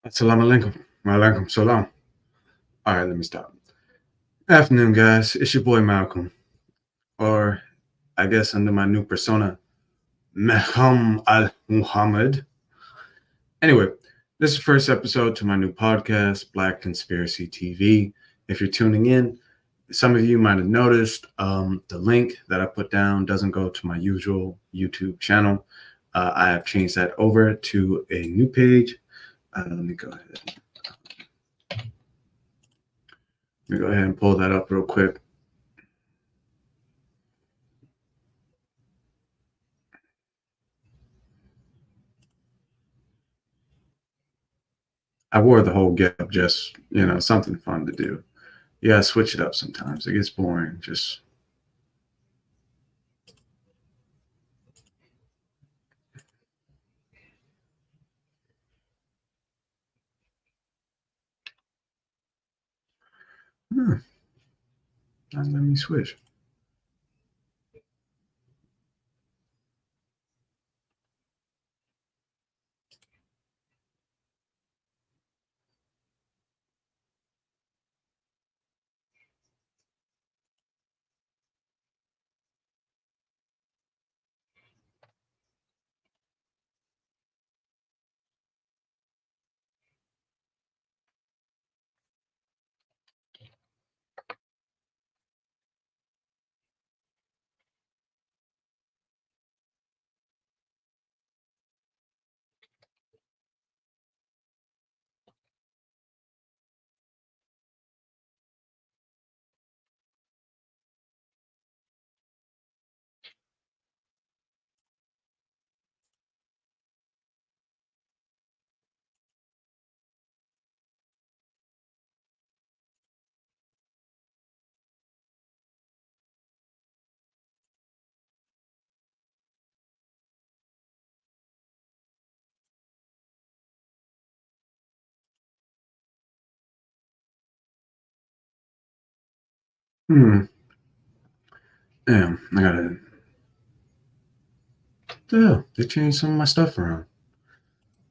Assalamu alaikum. Walaikum salam. All right, let me stop. Afternoon, guys. It's your boy Malcolm, or I guess under my new persona, Meham Al Muhammad. Anyway, this is the first episode to my new podcast, Black Conspiracy TV. If you're tuning in, some of you might have noticed the link that I put down doesn't go to my usual YouTube channel. I have changed that over to a new page. Let me go ahead. Let me go ahead and pull that up real quick. I wore the whole get up just, something fun to do. Yeah, switch it up sometimes. It gets boring. Just hmm, let me switch. Hmm. Damn, I gotta. Yeah, they changed some of my stuff around.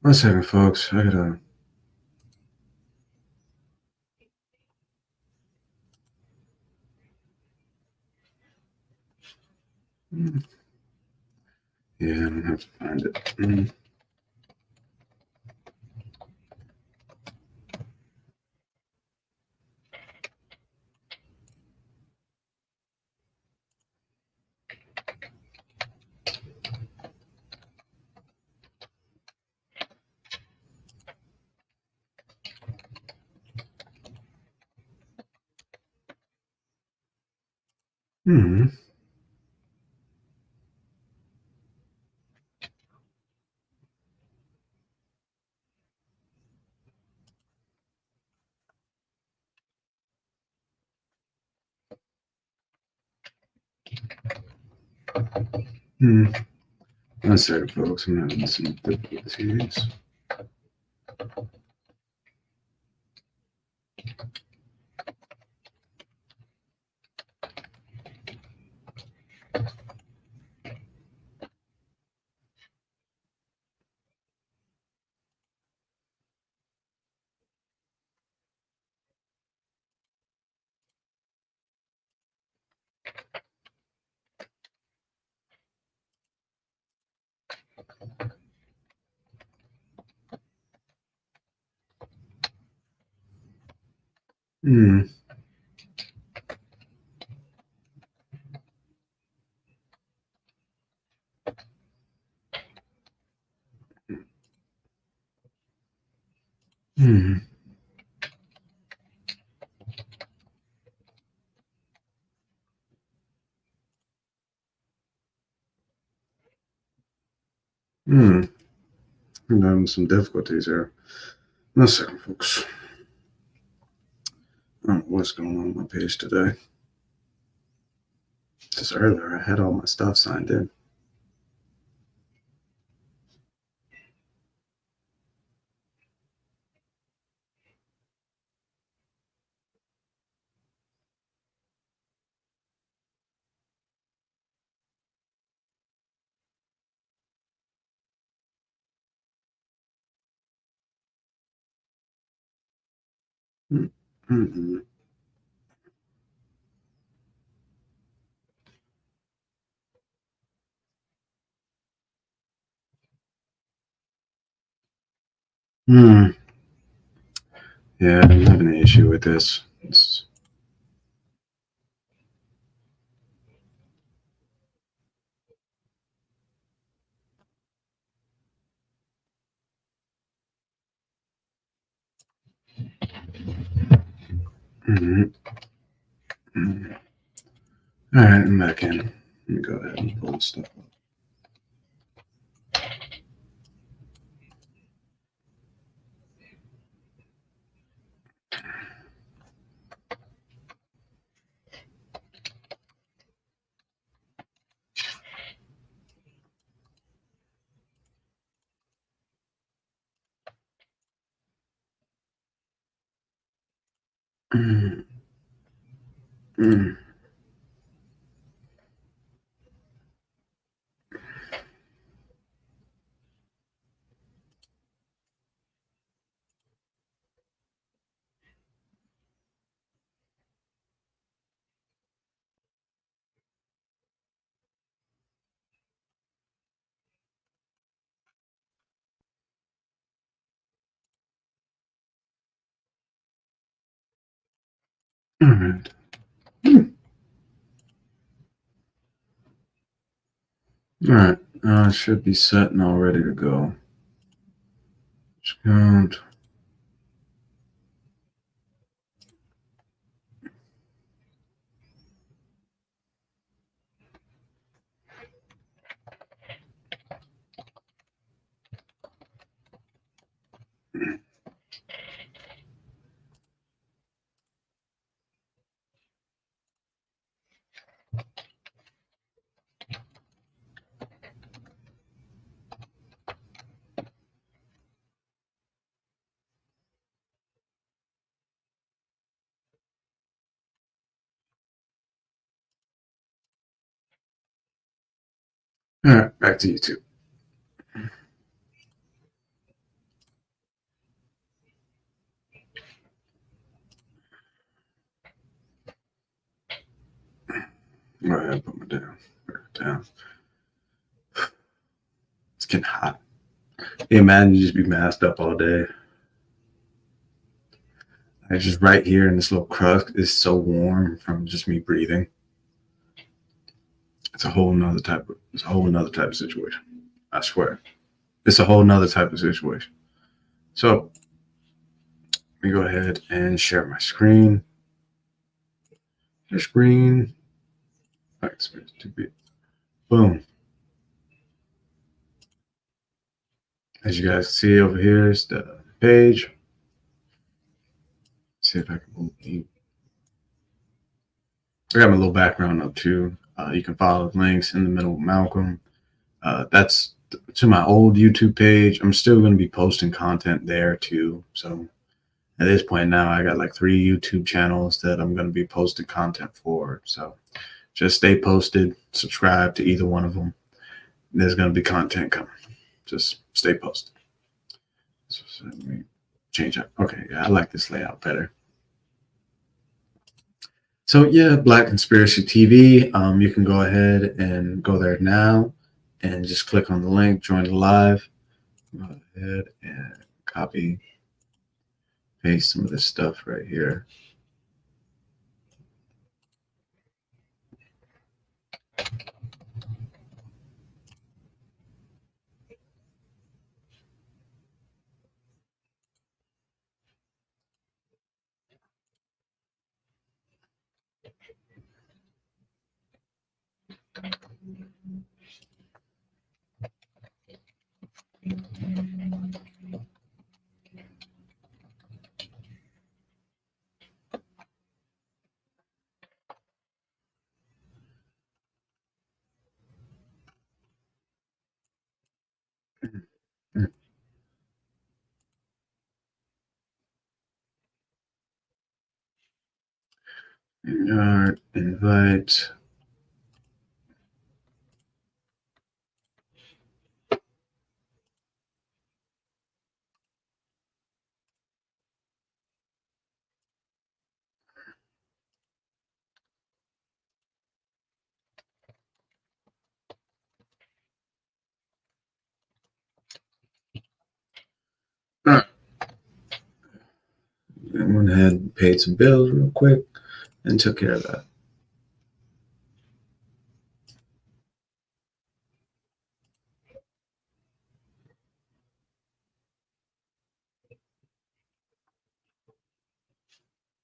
One second, folks. I gotta. Hmm, yeah, I don't have to find it. Hmm. Hmm. One second, folks. I'm having some difficulties. Hmm. Hmm. Hmm. I'm having some difficulties here. One second, folks. I don't know what's going on with my page today. Just earlier, I had all my stuff signed in. Mm, mm, mm. Yeah, I'm having an issue with this. Mhm, mhm. All right, I'm back in. Let me go ahead and pull this stuff up. Mm, mm. All right. All right. Should be set and all ready to go. Count. All right, back to YouTube. Go ahead, put me down. Put it down. It's getting hot. Yeah, man, you just be masked up all day. I just right here in this little crust is so warm from just me breathing. It's a whole nother type of it's a whole nother type of situation. I swear. It's a whole nother type of situation. So let me go ahead and share my screen. Your screen. Experience to be boom. As you guys can see over here is the page. See if I can move. I got my little background up too. You can follow the links in the middle of Malcolm. That's to my old YouTube page. I'm still going to be posting content there too. So at this point now, I got like 3 YouTube channels that I'm going to be posting content for. So just stay posted, subscribe to either one of them. There's going to be content coming. Just stay posted. So let me change that. Okay, yeah, I like this layout better. So yeah, Black Conspiracy TV. You can go ahead and go there now, and just click on the link, join the live. Go ahead and copy, paste some of this stuff right here. Invite. paid some bills real quick and took care of that.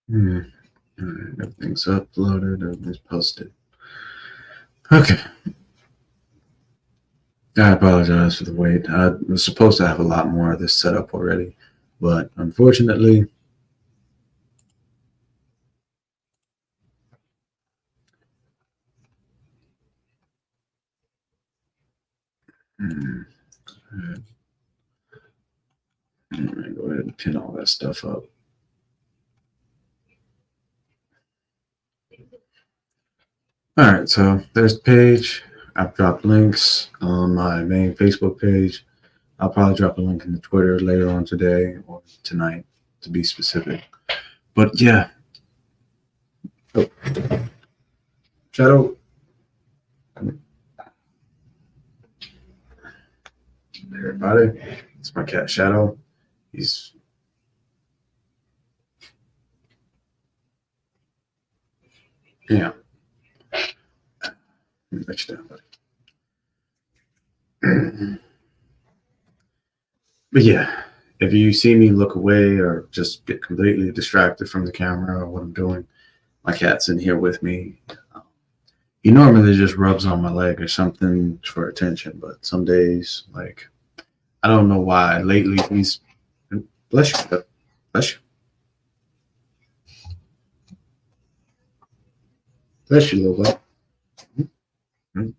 Hmm. All right, everything's uploaded, everything's posted. Okay. I apologize for the wait. I was supposed to have a lot more of this set up already, but unfortunately, all right, go ahead and pin all that stuff up. All right, so there's the page. I've dropped links on my main Facebook page. I'll probably drop a link in the Twitter later on today or tonight to be specific. But yeah. Oh. Shadow. Everybody. It's my cat Shadow. He's yeah. Let me let you down, buddy. But yeah, if you see me look away or just get completely distracted from the camera or what I'm doing, my cat's in here with me. He normally just rubs on my leg or something for attention, but some days, like, I don't know why. Lately, he's bless you, bless you, bless you, little boy. Mm-hmm.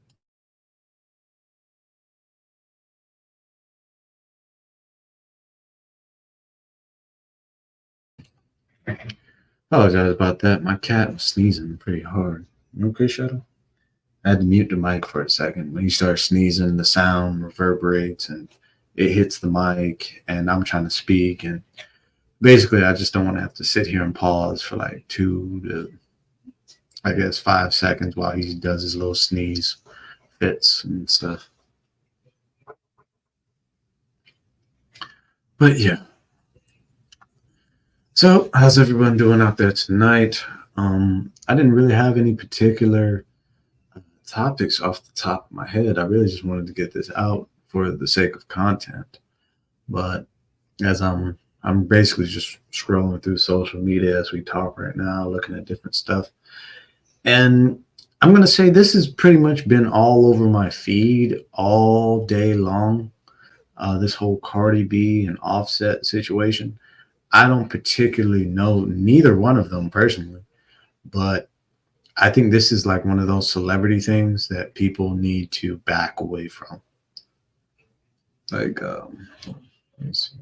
Apologize about that. My cat was sneezing pretty hard. You okay, Shadow? I had to mute the mic for a second. When he starts sneezing, the sound reverberates and it hits the mic, and I'm trying to speak. And basically, I just don't want to have to sit here and pause for like 5 seconds while he does his little sneeze fits and stuff. But yeah. So, how's everyone doing out there tonight? I didn't really have any particular topics off the top of my head. I really just wanted to get this out for the sake of content. But as I'm basically just scrolling through social media as we talk right now, looking at different stuff. And I'm going to say this has pretty much been all over my feed all day long. This whole Cardi B and Offset situation. I don't particularly know neither one of them personally, but I think this is like one of those celebrity things that people need to back away from. Like, let me see.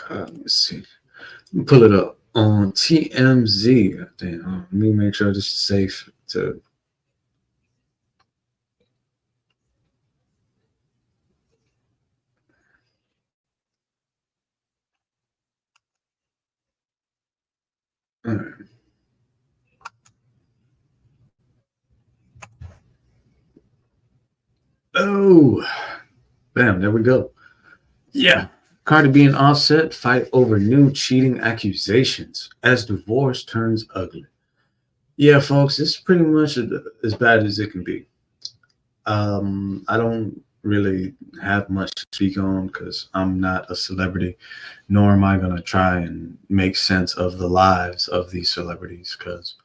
Let me see. Pull it up on TMZ. Damn, let me make sure this is safe to. All right. Oh, bam, there we go. Yeah. Cardi B and Offset fight over new cheating accusations as divorce turns ugly. Yeah, folks, it's pretty much as bad as it can be. I don't really have much to speak on because I'm not a celebrity, nor am I going to try and make sense of the lives of these celebrities because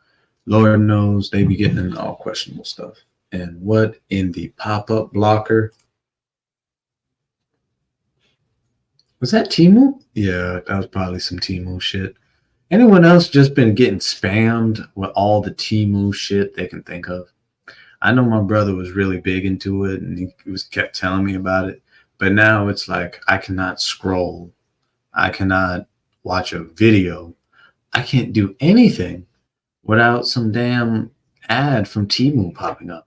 Lord knows they be getting into all questionable stuff. And what in the pop up blocker? Was that Timu? Yeah, that was probably some Timu shit. Anyone else just been getting spammed with all the Timu shit they can think of? I know my brother was really big into it and he was kept telling me about it. But now it's like I cannot scroll. I cannot watch a video. I can't do anything without some damn ad from Timu popping up.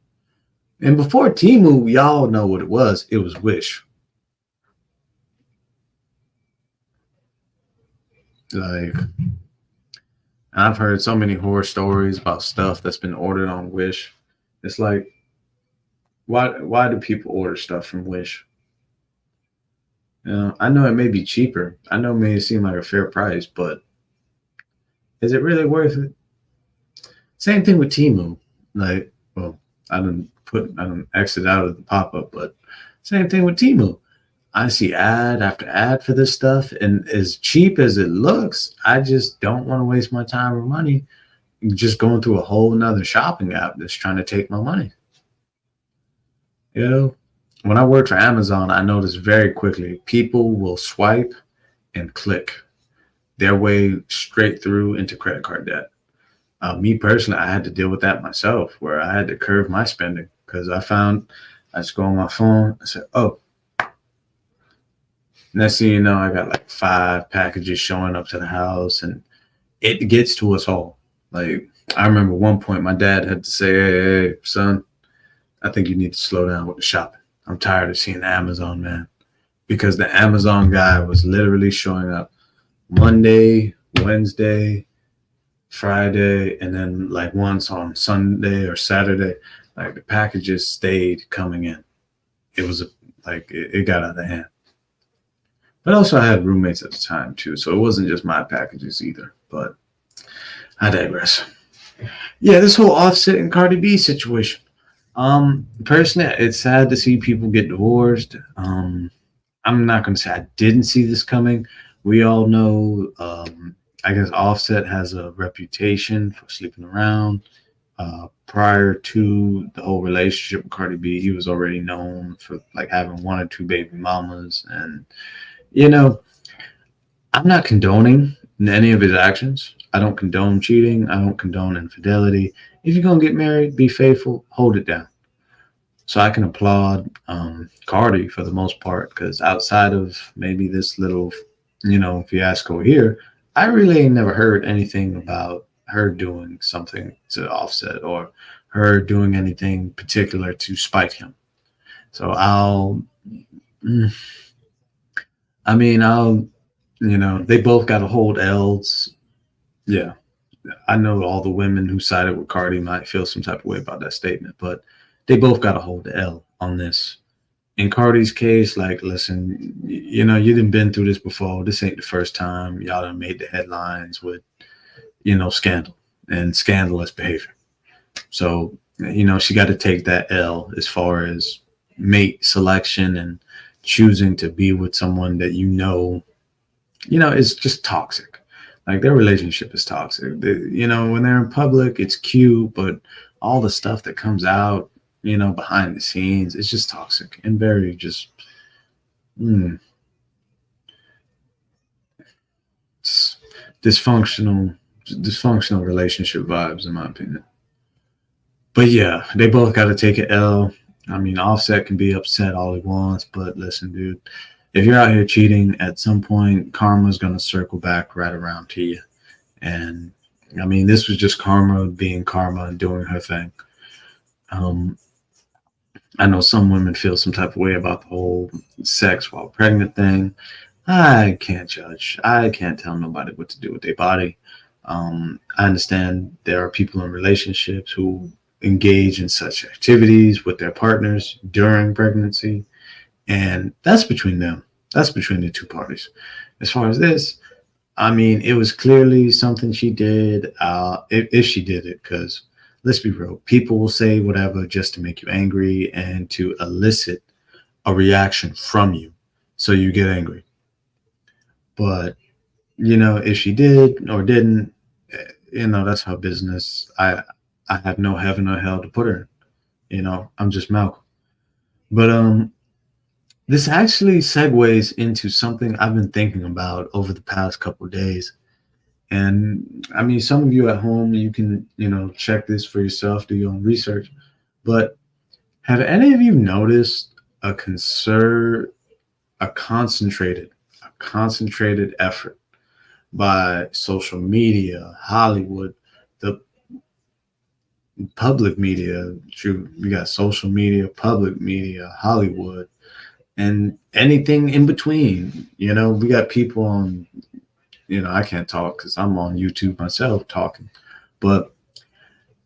And before Temu, y'all know what it was. It was Wish. Like, I've heard so many horror stories about stuff that's been ordered on Wish. It's like, why do people order stuff from Wish? I know it may be cheaper. I know it may seem like a fair price, but is it really worth it? Same thing with Temu. Like, well, I don't exit out of the pop up, but same thing with Temu. I see ad after ad for this stuff, and as cheap as it looks, I just don't want to waste my time or money just going through a whole nother shopping app that's trying to take my money. You know, when I worked for Amazon, I noticed very quickly people will swipe and click their way straight through into credit card debt. Me personally, I had to deal with that myself, where I had to curve my spending because I just go on my phone. I said, "Oh, next thing you know, I got like 5 packages showing up to the house, and it gets to us all." Like, I remember one point, my dad had to say, "Hey, son, I think you need to slow down with the shopping. I'm tired of seeing Amazon, man," because the Amazon guy was literally showing up Monday, Wednesday, Friday, and then like once on Sunday or Saturday. Like, the packages stayed coming in. It was like it got out of hand. But also, I had roommates at the time too, so it wasn't just my packages either. But I digress. Yeah, this whole Offset and Cardi B situation. Personally, it's sad to see people get divorced. I'm not going to say I didn't see this coming. We all know, I guess Offset has a reputation for sleeping around. Prior to the whole relationship with Cardi B, he was already known for like having one or two baby mamas. And, you know, I'm not condoning any of his actions. I don't condone cheating. I don't condone infidelity. If you're going to get married, be faithful, hold it down. So I can applaud Cardi for the most part, because outside of maybe this little, fiasco here, I really ain't never heard anything about her doing something to Offset or her doing anything particular to spite him. So mm, I'll, they both got to hold L's. Yeah, I know all the women who sided with Cardi might feel some type of way about that statement, but they both got to hold the L on this. In Cardi's case, like, listen, you done been through this before. This ain't the first time y'all done made the headlines with, scandal and scandalous behavior. So, she got to take that L as far as mate selection and choosing to be with someone that is just toxic. Like, their relationship is toxic. When they're in public, it's cute, but all the stuff that comes out, behind the scenes, it's just toxic and very just mm, dysfunctional, dysfunctional relationship vibes, in my opinion. But yeah, they both got to take an L. I mean, Offset can be upset all he wants, but listen, dude, if you're out here cheating, at some point, karma's gonna circle back right around to you. And I mean, this was just karma being karma and doing her thing. Um, I know some women feel some type of way about the whole sex while pregnant thing. I can't judge. I can't tell nobody what to do with their body. I understand there are people in relationships who engage in such activities with their partners during pregnancy, and that's between them. That's between the two parties. As far as this, I mean, it was clearly something she did, if she did it, because let's be real, people will say whatever just to make you angry and to elicit a reaction from you. So you get angry. But, if she did or didn't, that's her business. I have no heaven or hell to put her in. I'm just Malcolm. But this actually segues into something I've been thinking about over the past couple of days. And I mean, some of you at home, you can, check this for yourself, do your own research. But have any of you noticed a concern, a concentrated, a concentrated effort by social media, Hollywood, the public media. Shoot, we got social media, public media, Hollywood, and anything in between. We got people on. I can't talk because I'm on YouTube myself talking. But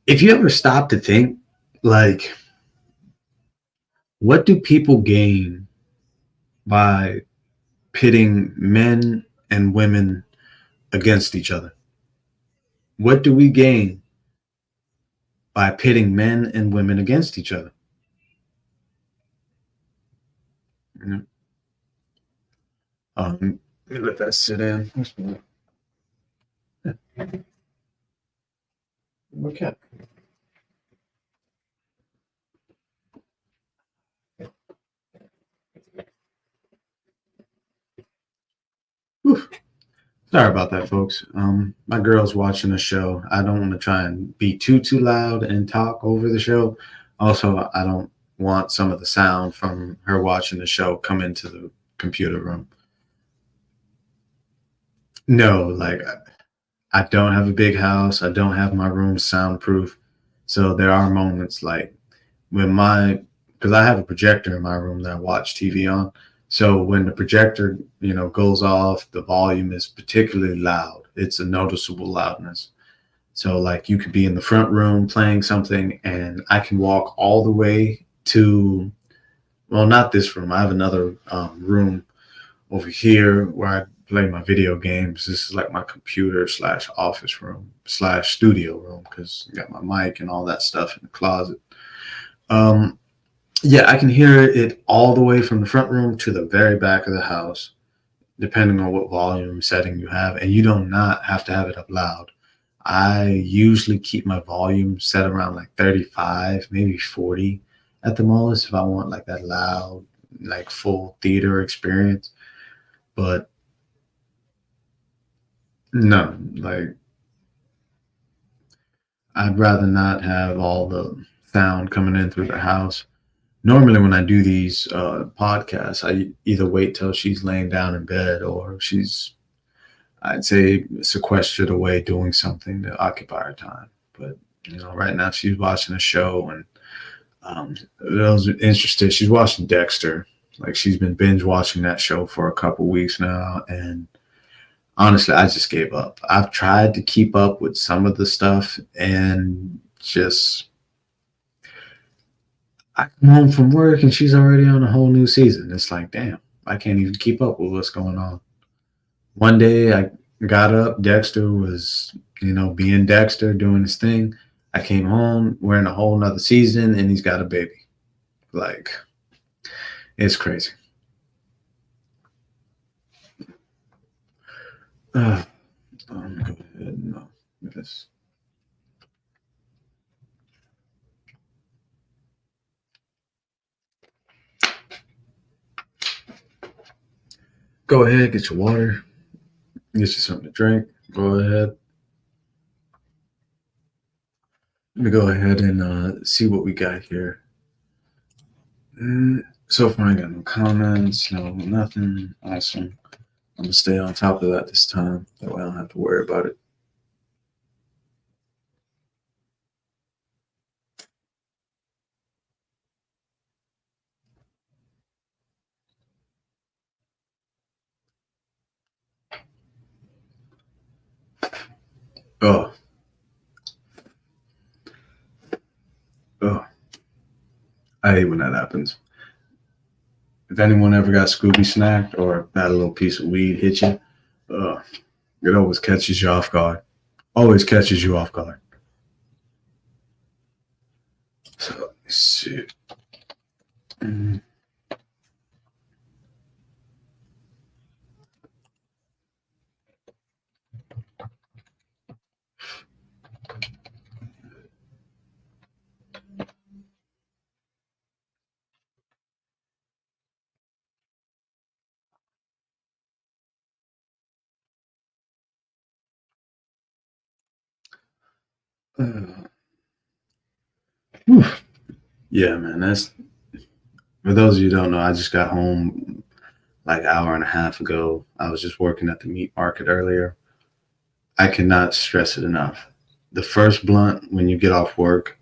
if you ever stop to think, like, what do people gain by pitting men and women against each other? What do we gain by pitting men and women against each other? You Let me let that sit in. Okay. Whew. Sorry about that, folks. My girl's watching the show. I don't want to try and be too loud and talk over the show. Also, I don't want some of the sound from her watching the show come into the computer room. No, like I don't have a big house. I don't have my room soundproof. So there are moments like when because I have a projector in my room that I watch TV on. So when the projector, goes off, the volume is particularly loud. It's a noticeable loudness. So like you could be in the front room playing something and I can walk all the way to, well, not this room. I have another room over here where I play my video games. This is like my computer / office room / studio room because I got my mic and all that stuff in the closet. Yeah, I can hear it all the way from the front room to the very back of the house, depending on what volume setting you have. And you do not have to have it up loud. I usually keep my volume set around like 35, maybe 40 at the most if I want like that loud, like full theater experience. But no, like I'd rather not have all the sound coming in through the house. Normally, when I do these podcasts, I either wait till she's laying down in bed or she's, I'd say, sequestered away doing something to occupy her time. But right now she's watching a show, and those interested. She's watching Dexter. Like she's been binge watching that show for a couple weeks now, and honestly, I just gave up. I've tried to keep up with some of the stuff, and just I come home from work and she's already on a whole new season. It's like, damn, I can't even keep up with what's going on. One day I got up, Dexter was, being Dexter, doing his thing. I came home, we're in a whole nother season, and he's got a baby. Like, it's crazy. I'm gonna go ahead and this. Go ahead, get your water, get you something to drink. Go ahead. Let me go ahead and see what we got here. So far, I got no comments, no nothing. Awesome. I'm gonna stay on top of that this time. That way I don't have to worry about it. Oh, oh, I hate when that happens. If anyone ever got Scooby snacked or had a little piece of weed hit you, it always catches you off guard. Always catches you off guard. So let's see. Mm. Uh, yeah, man. That's for those of you who don't know. I just got home like an hour and a half ago. I was just working at the meat market earlier. I cannot stress it enough. The first blunt when you get off work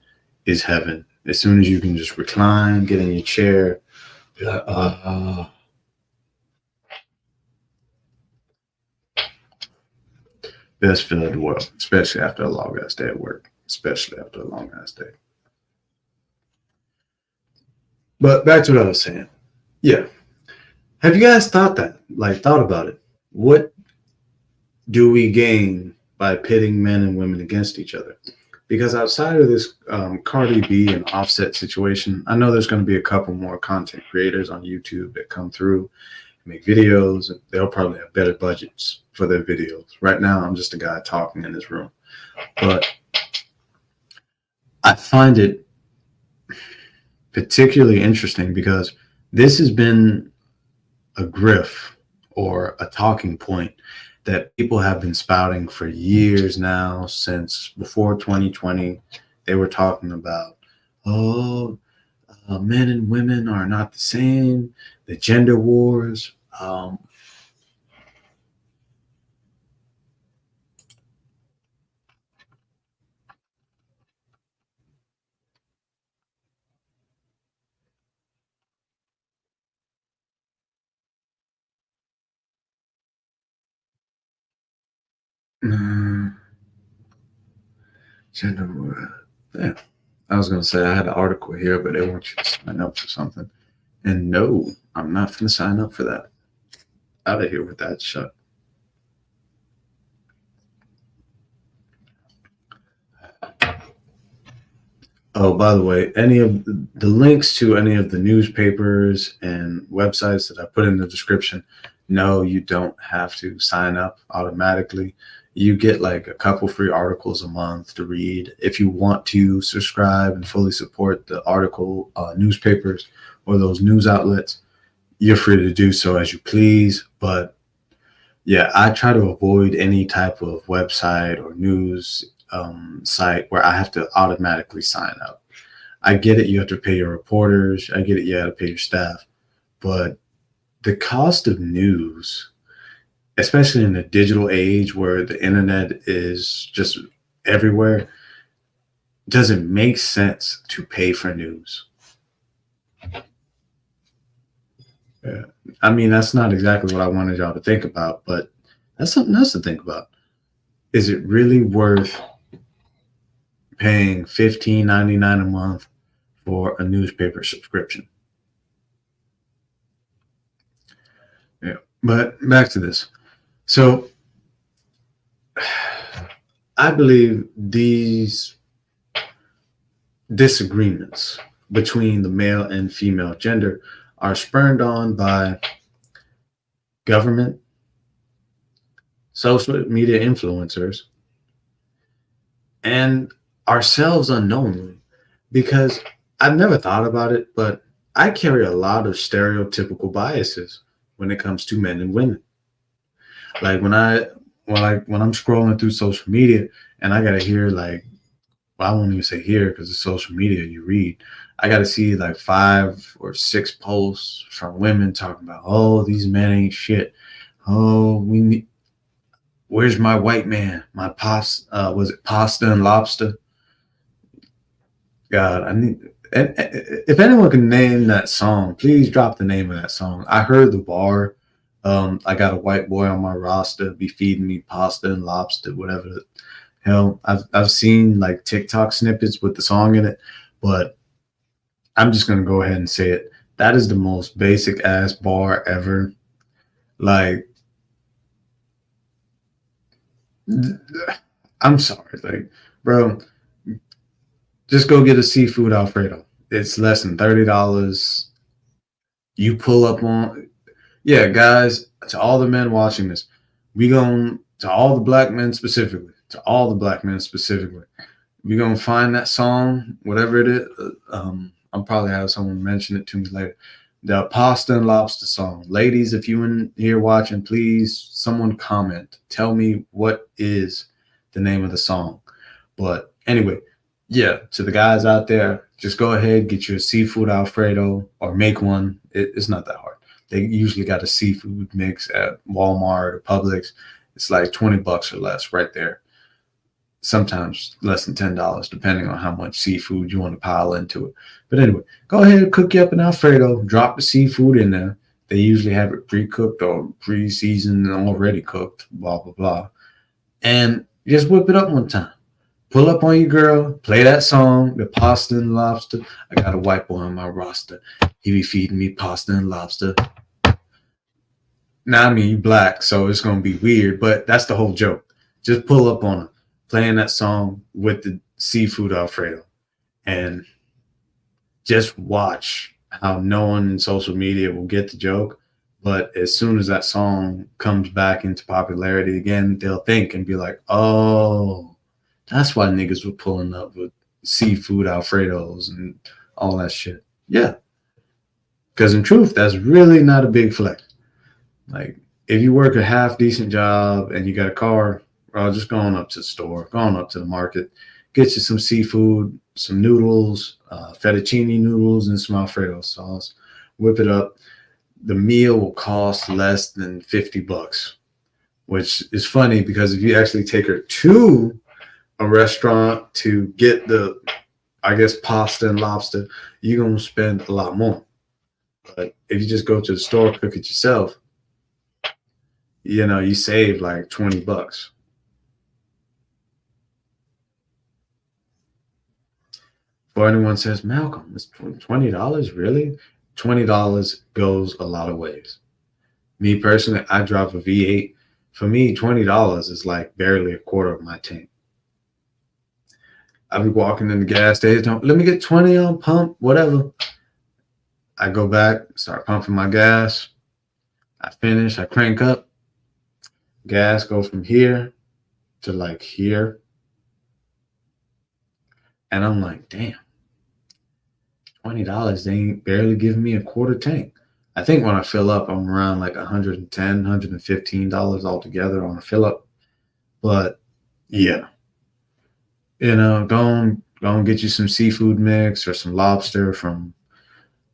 is heaven. As soon as you can just recline, get in your chair, be like, best feeling in the world, especially after a long ass day at work. Especially after a long ass day. But back to what I was saying. Yeah. Have you guys thought about it? What do we gain by pitting men and women against each other? Because outside of this Cardi B and Offset situation, I know there's going to be a couple more content creators on YouTube that come through and make videos, and they'll probably have better budgets for their videos. Right now, I'm just a guy talking in this room. But I find it particularly interesting because this has been a griff or a talking point that people have been spouting for years now, since before 2020. They were talking about, oh, men and women are not the same, the gender wars. Mm, gender war. Yeah. I was going to say I had an article here, but they want you to sign up for something. And no, I'm not going to sign up for that. Out of here with that shut. Oh, by the way, any of the links to any of the newspapers and websites that I put in the description, no, you don't have to sign up automatically. You get like a couple free articles a month to read. If you want to subscribe and fully support the article newspapers or those news outlets, you're free to do so as you please. But yeah, I try to avoid any type of website or news site where I have to automatically sign up. I get it, you have to pay your reporters. I get it, you have to pay your staff. But the cost of news, especially in the digital age where the internet is just everywhere, doesn't make sense to pay for news. Yeah. I mean, that's not exactly what I wanted y'all to think about, but that's something else to think about. Is it really worth paying $15.99 a month for a newspaper subscription? Yeah. But back to this. So I believe these disagreements between the male and female gender are spurred on by government, social media influencers, and ourselves unknowingly. Because I've never thought about it, but I carry a lot of stereotypical biases when it comes to men and women. Like when I'm scrolling through social media and I gotta hear like, well, I won't even say here because it's social media you read. I gotta see like 5 or 6 posts from women talking about, oh, these men ain't shit. Oh, where's my white man? My was it pasta and lobster? God, I need. And if anyone can name that song, please drop the name of that song. I heard the bar. I got a white boy on my roster, be feeding me pasta and lobster, whatever the hell. I've seen like TikTok snippets with the song in it, but I'm just gonna go ahead and say it. That is the most basic ass bar ever. Like, I'm sorry, like, bro, just go get a seafood Alfredo. It's less than $30. You pull up on, yeah, guys, to all the men watching this, we going to all the black men specifically, we gonna find that song, whatever it is. I'll probably have someone mention it to me later. The pasta and lobster song. Ladies, if you in here watching, please someone comment. Tell me what is the name of the song. But anyway, yeah, to the guys out there, just go ahead, get your seafood Alfredo or make one. It's not that hard. They usually got a seafood mix at Walmart or Publix. It's like $20 or less right there. sometimes less than $10, depending on how much seafood you want to pile into it. But anyway, go ahead, cook you up an Alfredo, drop the seafood in there. They usually have it pre-cooked or pre-seasoned and already cooked, blah, blah, blah. And just whip it up one time. Pull up on your girl, play that song, the pasta and lobster. I got a white boy on my roster. He be feeding me pasta and lobster. Now, I mean, you black, so it's going to be weird, but that's the whole joke. Just pull up on her, playing that song with the seafood Alfredo, and just watch how no one in social media will get the joke. But as soon as that song comes back into popularity again, they'll think and be like, oh, that's why niggas were pulling up with seafood Alfredos and all that shit. Yeah. Because in truth, that's really not a big flex. Like, if you work a half decent job and you got a car, well, just going up to the store, going up to the market, get you some seafood, some noodles, fettuccine noodles, and some Alfredo sauce. Whip it up. The meal will cost less than $50, which is funny because if you actually take her to a restaurant to get the, I guess, pasta and lobster, you're going to spend a lot more. But if you just go to the store, cook it yourself, you save like $20. Before anyone says, Malcolm, it's $20, really? $20 goes a lot of ways. Me personally, I drive a V8. For me, $20 is like barely a quarter of my tank. I be walking in the gas station, let me get 20 on pump, whatever. I go back, start pumping my gas. I finish, I crank up. Gas go from here to like here. And I'm like, damn, $20, they ain't barely giving me a quarter tank. I think when I fill up, I'm around like $110, $115 altogether on a fill up. But yeah, go and get you some seafood mix or some lobster from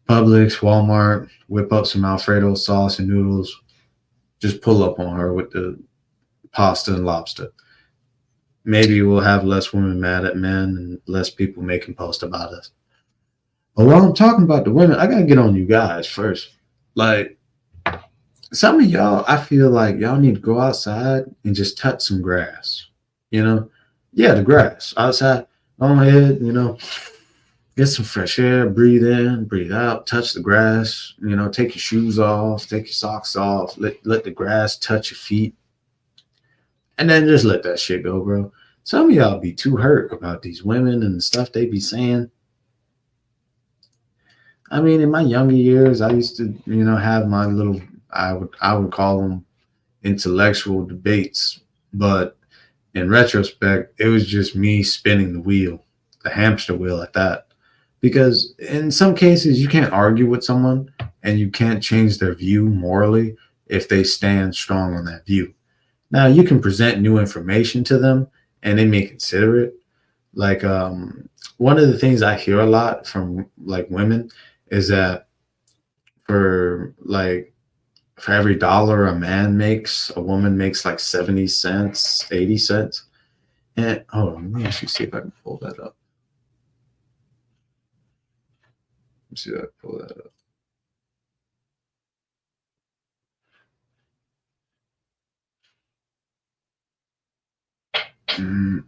Publix, Walmart, whip up some Alfredo sauce and noodles. Just pull up on her with the pasta and lobster. Maybe we'll have less women mad at men and less people making posts about us. But while I'm talking about the women, I gotta get on you guys first. Like, some of y'all, I feel like y'all need to go outside and just touch some grass. Yeah, the grass outside. Go ahead, get some fresh air, breathe in, breathe out, touch the grass. Take your shoes off, take your socks off, let the grass touch your feet, and then just let that shit go, bro. Some of y'all be too hurt about these women and the stuff they be saying. I mean, in my younger years, I used to, have my little, I would call them intellectual debates, but in retrospect, it was just me spinning the wheel, the hamster wheel at that. Because in some cases, you can't argue with someone and you can't change their view morally if they stand strong on that view. Now, you can present new information to them and they may consider it. Like, one of the things I hear a lot from like women is that for like for every dollar a man makes, a woman makes like 70 cents, 80 cents. And hold on, let me actually see if I can pull that up. Let's see if I can pull that up. Mm.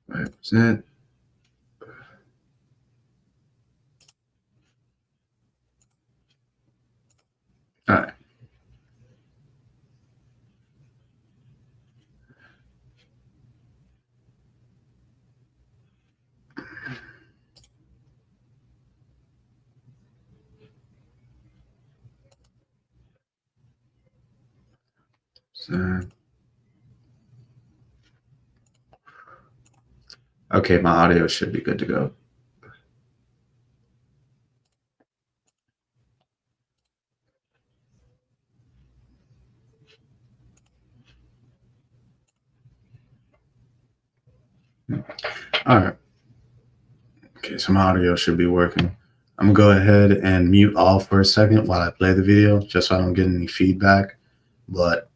Percent. All right. So, okay, my audio should be good to go. All right. Okay, some audio should be working. I'm gonna go ahead and mute all for a second while I play the video, just so I don't get any feedback. But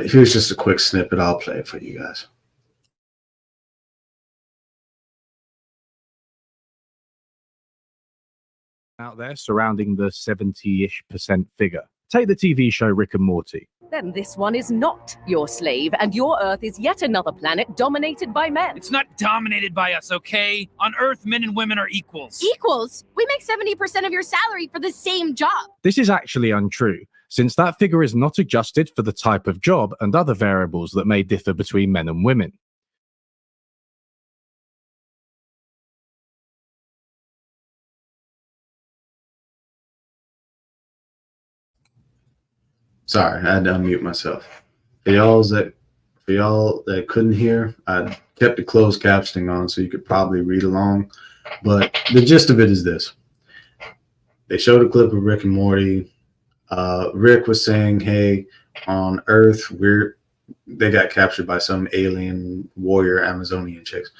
here's just a quick snippet. I'll play it for you guys. Out there surrounding the 70-ish% figure. Take the TV show Rick and Morty. Then this one is not your slave, and your Earth is yet another planet dominated by men. It's not dominated by us, okay? On Earth, men and women are equals. Equals? We make 70% of your salary for the same job. This is actually untrue, since that figure is not adjusted for the type of job and other variables that may differ between men and women. Sorry, I had to unmute myself. For y'all that couldn't hear, I kept the closed captioning on so you could probably read along. But the gist of it is this. They showed a clip of Rick and Morty. Rick was saying, hey, on Earth, they got captured by some alien warrior Amazonian chicks.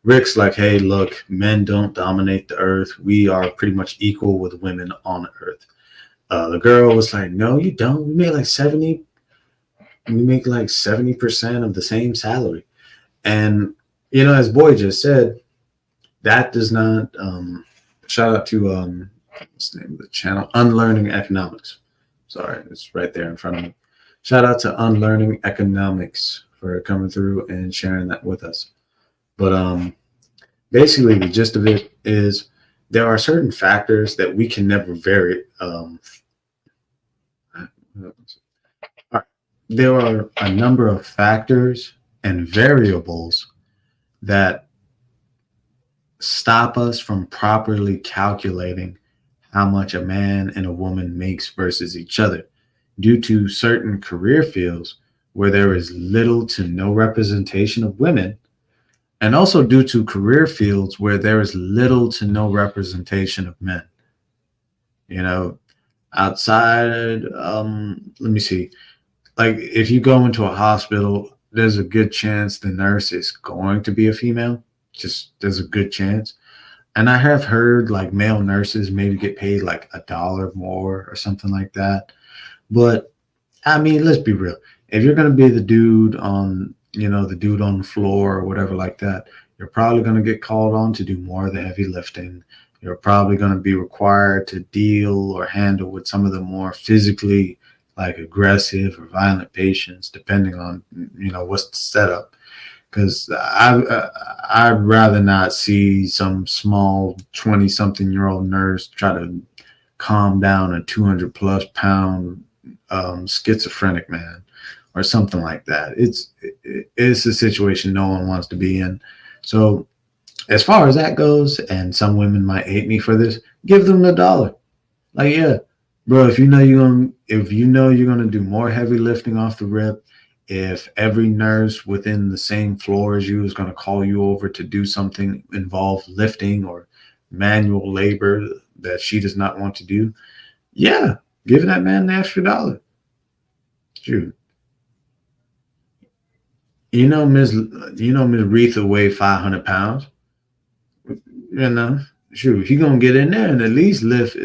Rick's like, hey, look, men don't dominate the Earth. We are pretty much equal with women on Earth. The girl was like, no, you don't. We make like 70% of the same salary. And, you know, as Boy just said, that does not, shout out to, what's the name of the channel? Unlearning Economics. Sorry, it's right there in front of me. Shout out to Unlearning Economics for coming through and sharing that with us. But basically the gist of it is there are certain factors that we can never vary. There are a number of factors and variables that stop us from properly calculating how much a man and a woman makes versus each other due to certain career fields where there is little to no representation of women, and also due to career fields where there is little to no representation of men. You know, outside, let me see, like if you go into a hospital, there's a good chance the nurse is going to be a female. Just there's a good chance. And I have heard like male nurses maybe get paid like $1 more or something like that. But I mean, let's be real. If you're going to be the dude on, you know, the dude on the floor or whatever like that, you're probably going to get called on to do more of the heavy lifting. You're probably going to be required to deal or handle with some of the more physically like aggressive or violent patients, depending on, you know, what's the setup. Because I'd rather not see some small 20-something-year-old nurse try to calm down a 200+ pound schizophrenic man or something like that. It's a situation no one wants to be in. So as far as that goes, and some women might hate me for this, give them $1. Like, yeah, bro, if you know you're gonna do more heavy lifting off the rip, if every nurse within the same floor as you is going to call you over to do something involved lifting or manual labor that she does not want to do, yeah, give that man an extra $1. Shoot. You know, Ms. Retha weigh 500 pounds. You know, shoot, he gonna get in there and at least lift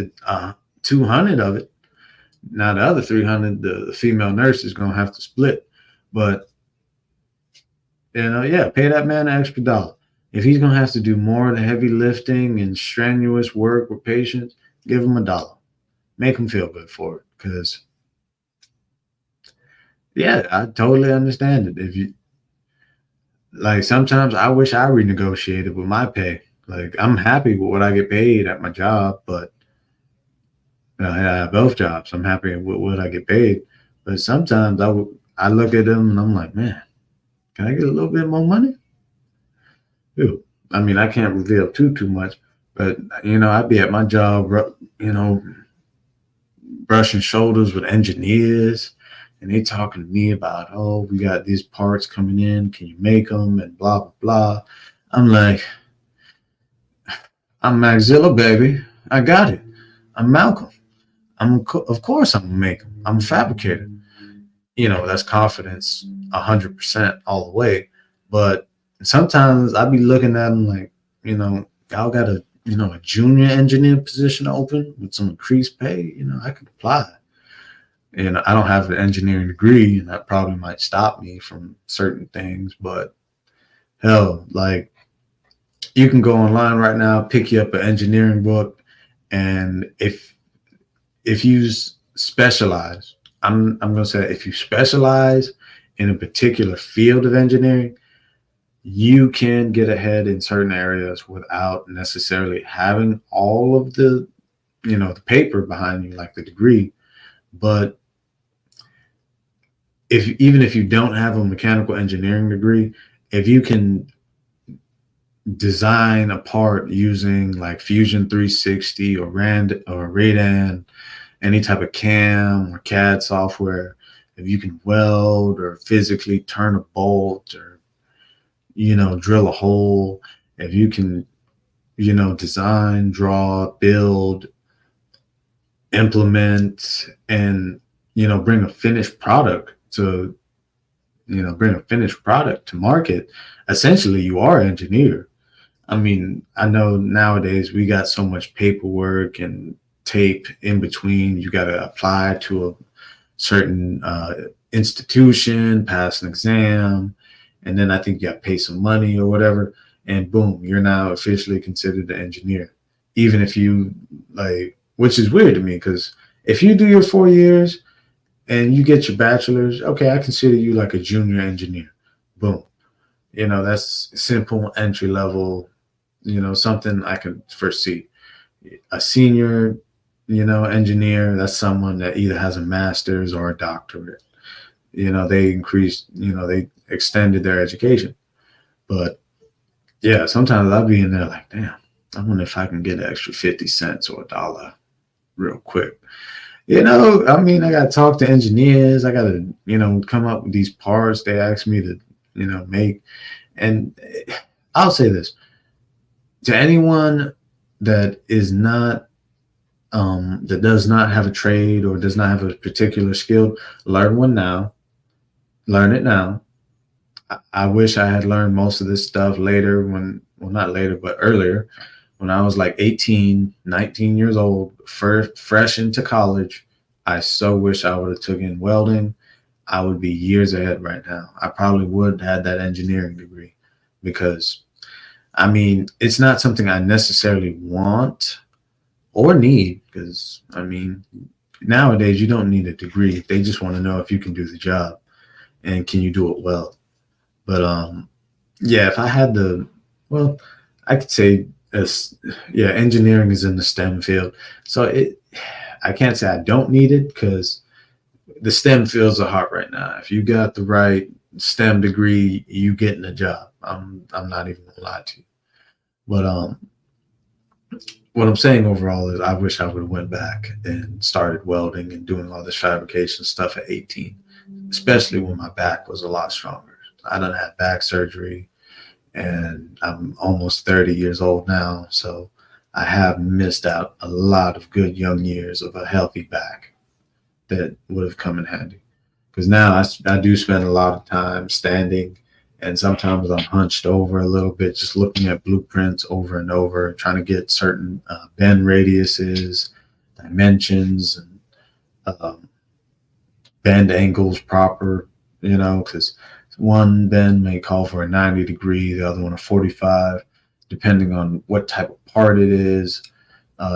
200 of it. Now the other 300, the female nurse is gonna have to split. But, you know, yeah, pay that man an extra $1. If he's going to have to do more of the heavy lifting and strenuous work with patients, give him $1. Make him feel good for it. Because, yeah, I totally understand it. If you, like, sometimes I wish I renegotiated with my pay. Like, I'm happy with what I get paid at my job, but I have both jobs. I'm happy with what I get paid. But sometimes I look at them and I'm like, man, can I get a little bit more money? Dude, I mean, I can't reveal too much, but, you know, I'd be at my job, you know, brushing shoulders with engineers, and they talking to me about, oh, we got these parts coming in, can you make them, and blah, blah, blah. I'm like, I'm Maxilla, baby. I got it. I'm Malcolm. Of course I'm gonna make them. I'm a fabricator. You know, that's confidence 100% all the way. But sometimes I be looking at them like, y'all got a junior engineer position open with some increased pay. I could apply. I don't have an engineering degree, and that probably might stop me from certain things. But hell, like, you can go online right now, pick you up an engineering book, and if you specialize, I'm gonna say, if you specialize in a particular field of engineering, you can get ahead in certain areas without necessarily having all of the paper behind you, like the degree. But even if you don't have a mechanical engineering degree, if you can design a part using like Fusion 360 or Radan, any type of CAM or CAD software, if you can weld or physically turn a bolt or drill a hole, if you can design, draw, build, implement, and bring a finished product to market, essentially you are an engineer. I mean, I know nowadays we got so much paperwork and tape in between. You got to apply to a certain institution, pass an exam, and then I think you got to pay some money or whatever, and boom, you're now officially considered an engineer. Even if you which is weird to me, because if you do your 4 years and you get your bachelor's, okay, I consider you like a junior engineer. Boom. That's simple entry level, something I can foresee. A senior, engineer, that's someone that either has a master's or a doctorate. They they extended their education. But yeah, sometimes I'll be in there like, damn, I wonder if I can get an extra 50 cents or $1 real quick. I mean, I got to talk to engineers. I got to, come up with these parts they ask me to, make. And I'll say this to anyone that is not, that does not have a trade or does not have a particular skill, learn one now. Learn it now. I wish I had learned most of this stuff later not later, but earlier, when I was like 18, 19 years old, fresh into college. I so wish I would have taken welding. I would be years ahead right now. I probably would have had that engineering degree, because, I mean, it's not something I necessarily want or need, because, I mean, nowadays you don't need a degree. They just want to know if you can do the job and can you do it well. But yeah, if I had I could say engineering is in the STEM field. So I can't say I don't need it, because the STEM fields are hot right now. If you got the right STEM degree, you getting a job. I'm not even gonna lie to you. But what I'm saying overall is I wish I would have went back and started welding and doing all this fabrication stuff at 18, especially when my back was a lot stronger. I done had back surgery, and I'm almost 30 years old now. So I have missed out a lot of good young years of a healthy back that would have come in handy. Because now I do spend a lot of time standing, and sometimes I'm hunched over a little bit, just looking at blueprints over and over, trying to get certain bend radiuses, dimensions, and bend angles proper, because one bend may call for a 90 degree, the other one a 45, depending on what type of part it is.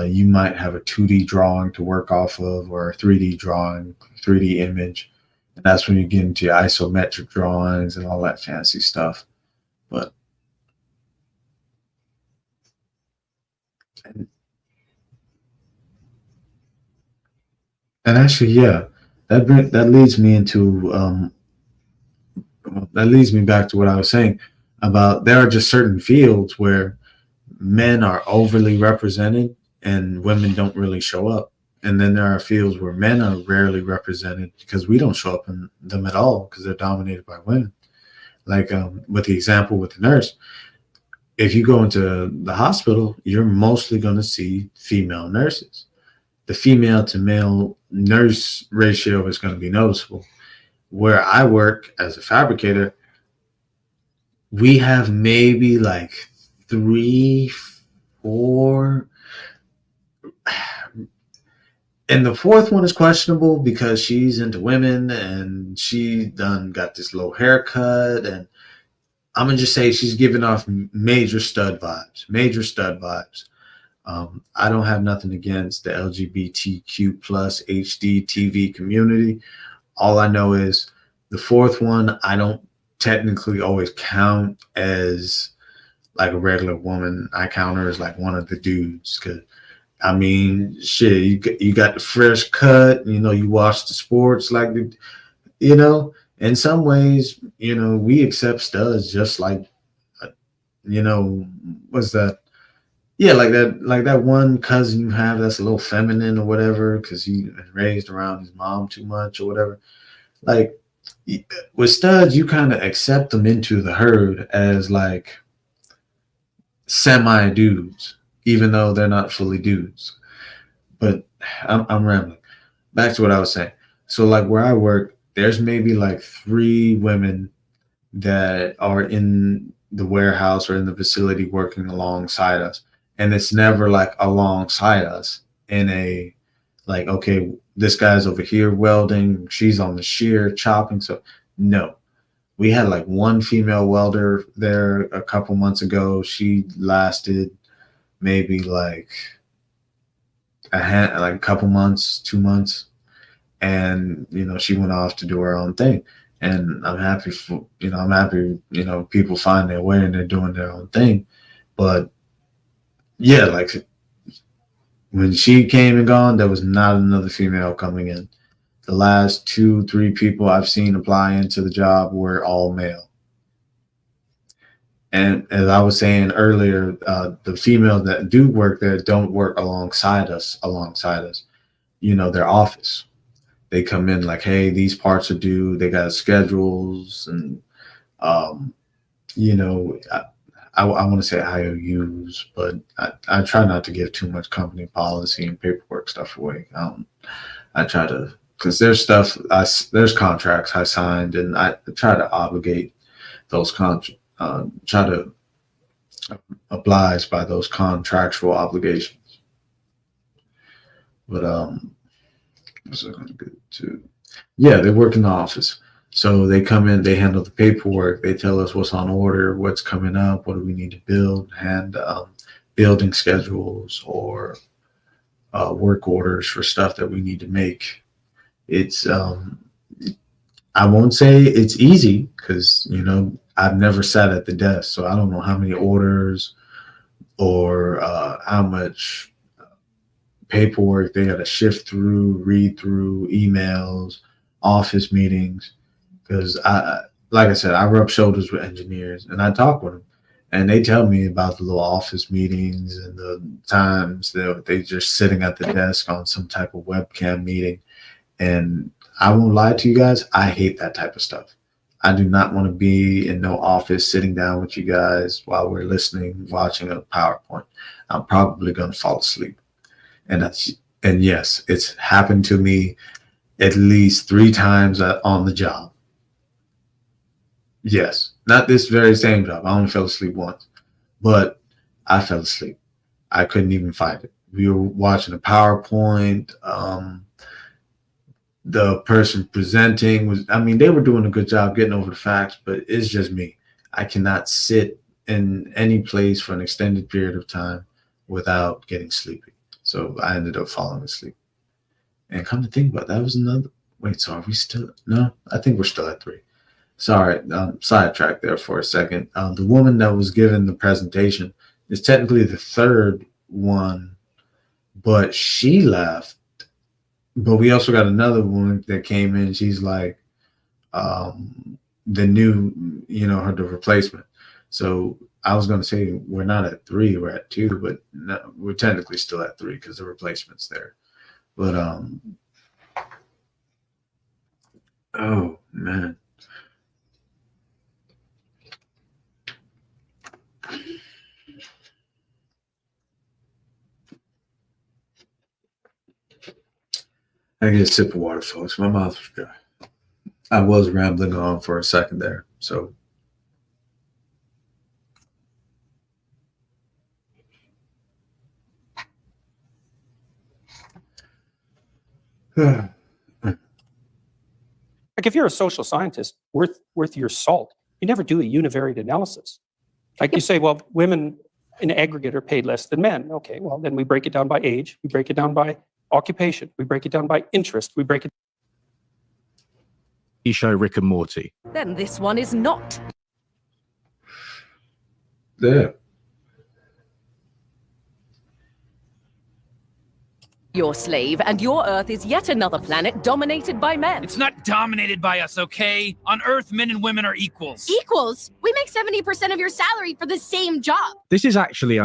You might have a 2D drawing to work off of, or a 3D drawing, 3D image. And that's when you get into your isometric drawings and all that fancy stuff. But and actually, yeah, that leads me into that leads me back to what I was saying about there are just certain fields where men are overly represented and women don't really show up. And then there are fields where men are rarely represented because we don't show up in them at all because they're dominated by women. Like with the example with the nurse, if you go into the hospital, you're mostly going to see female nurses. The female to male nurse ratio is going to be noticeable. Where I work as a fabricator, we have maybe like 3, 4, and the fourth one is questionable because she's into women and she done got this low haircut, and I'm gonna just say she's giving off major stud vibes. Major stud vibes. I don't have nothing against the LGBTQ plus HD TV community. All I know is the fourth one, I don't technically always count as like a regular woman. I count her as like one of the dudes. Cause I mean, shit, you got the fresh cut, you watch the sports like in some ways, we accept studs just like, what's that? Yeah, like that one cousin you have that's a little feminine or whatever, because he was raised around his mom too much or whatever. Like with studs, you kind of accept them into the herd as like semi dudes, even though they're not fully dudes. But I'm rambling. Back to what I was saying. So like where I work, there's maybe like 3 women that are in the warehouse or in the facility working alongside us. And it's never like alongside us in a like, okay, this guy's over here welding, she's on the shear chopping. So no, we had like one female welder there a couple months ago. She lasted maybe like like a couple months, 2 months, and she went off to do her own thing. And I'm happy for people find their way and they're doing their own thing. But yeah, like when she came and gone, there was not another female coming in. The last 2, 3 people I've seen apply into the job were all male. And as I was saying earlier, the females that do work there don't work alongside us. Their office. They come in like, hey, these parts are due. They got schedules, and I want to say IOUs, but I try not to give too much company policy and paperwork stuff away. I try to, because there's there's contracts I signed, and I try to obligate those try to oblige by those contractual obligations. But what's I going to get to? Yeah, they work in the office. So they come in, they handle the paperwork, they tell us what's on order, what's coming up, what do we need to build, and building schedules or work orders for stuff that we need to make. It's I won't say it's easy because I've never sat at the desk, so I don't know how many orders or how much paperwork they got to shift through, read through, emails, office meetings. Because like I said, I rub shoulders with engineers and I talk with them, and they tell me about the little office meetings and the times that they just sitting at the desk on some type of webcam meeting. And I won't lie to you guys, I hate that type of stuff. I do not want to be in no office sitting down with you guys while we're listening, watching a PowerPoint. I'm probably going to fall asleep. And yes, it's happened to me at least 3 times on the job. Yes, not this very same job. I only fell asleep once, but I fell asleep. I couldn't even fight it. We were watching a PowerPoint. The person presenting they were doing a good job getting over the facts, but it's just me. I cannot sit in any place for an extended period of time without getting sleepy. So I ended up falling asleep. And come to think about it, that was another. Wait, so are we still? No, I think we're still at 3. Sorry, sidetracked there for a second. The woman that was given the presentation is technically the 3rd one, but she left. But we also got another woman that came in. She's like the new, the replacement. So I was going to say we're not at 3, we're at 2, but no, we're technically still at 3 because the replacement's there. But oh man. I get a sip of water, folks. My mouth was dry. I was rambling on for a second there. So Like if you're a social scientist worth your salt, you never do a univariate analysis. Like you say, well, women in aggregate are paid less than men. Okay, well, then we break it down by age, we break it down by occupation, we break it down by interest, we break it. Show Rick and Morty. Then this one is not Yeah. your slave, and your Earth is yet another planet dominated by men. It's not dominated by us, okay? On Earth, men and women are equals. Equals. We make 70% of your salary for the same job. This is actually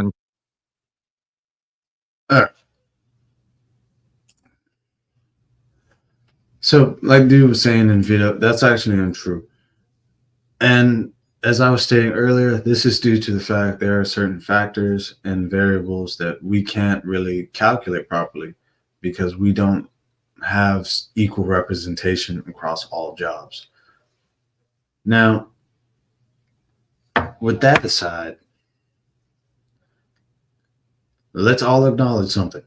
So, like dude was saying in video, that's actually untrue. And as I was stating earlier, this is due to the fact there are certain factors and variables that we can't really calculate properly because we don't have equal representation across all jobs. Now, with that aside, let's all acknowledge something.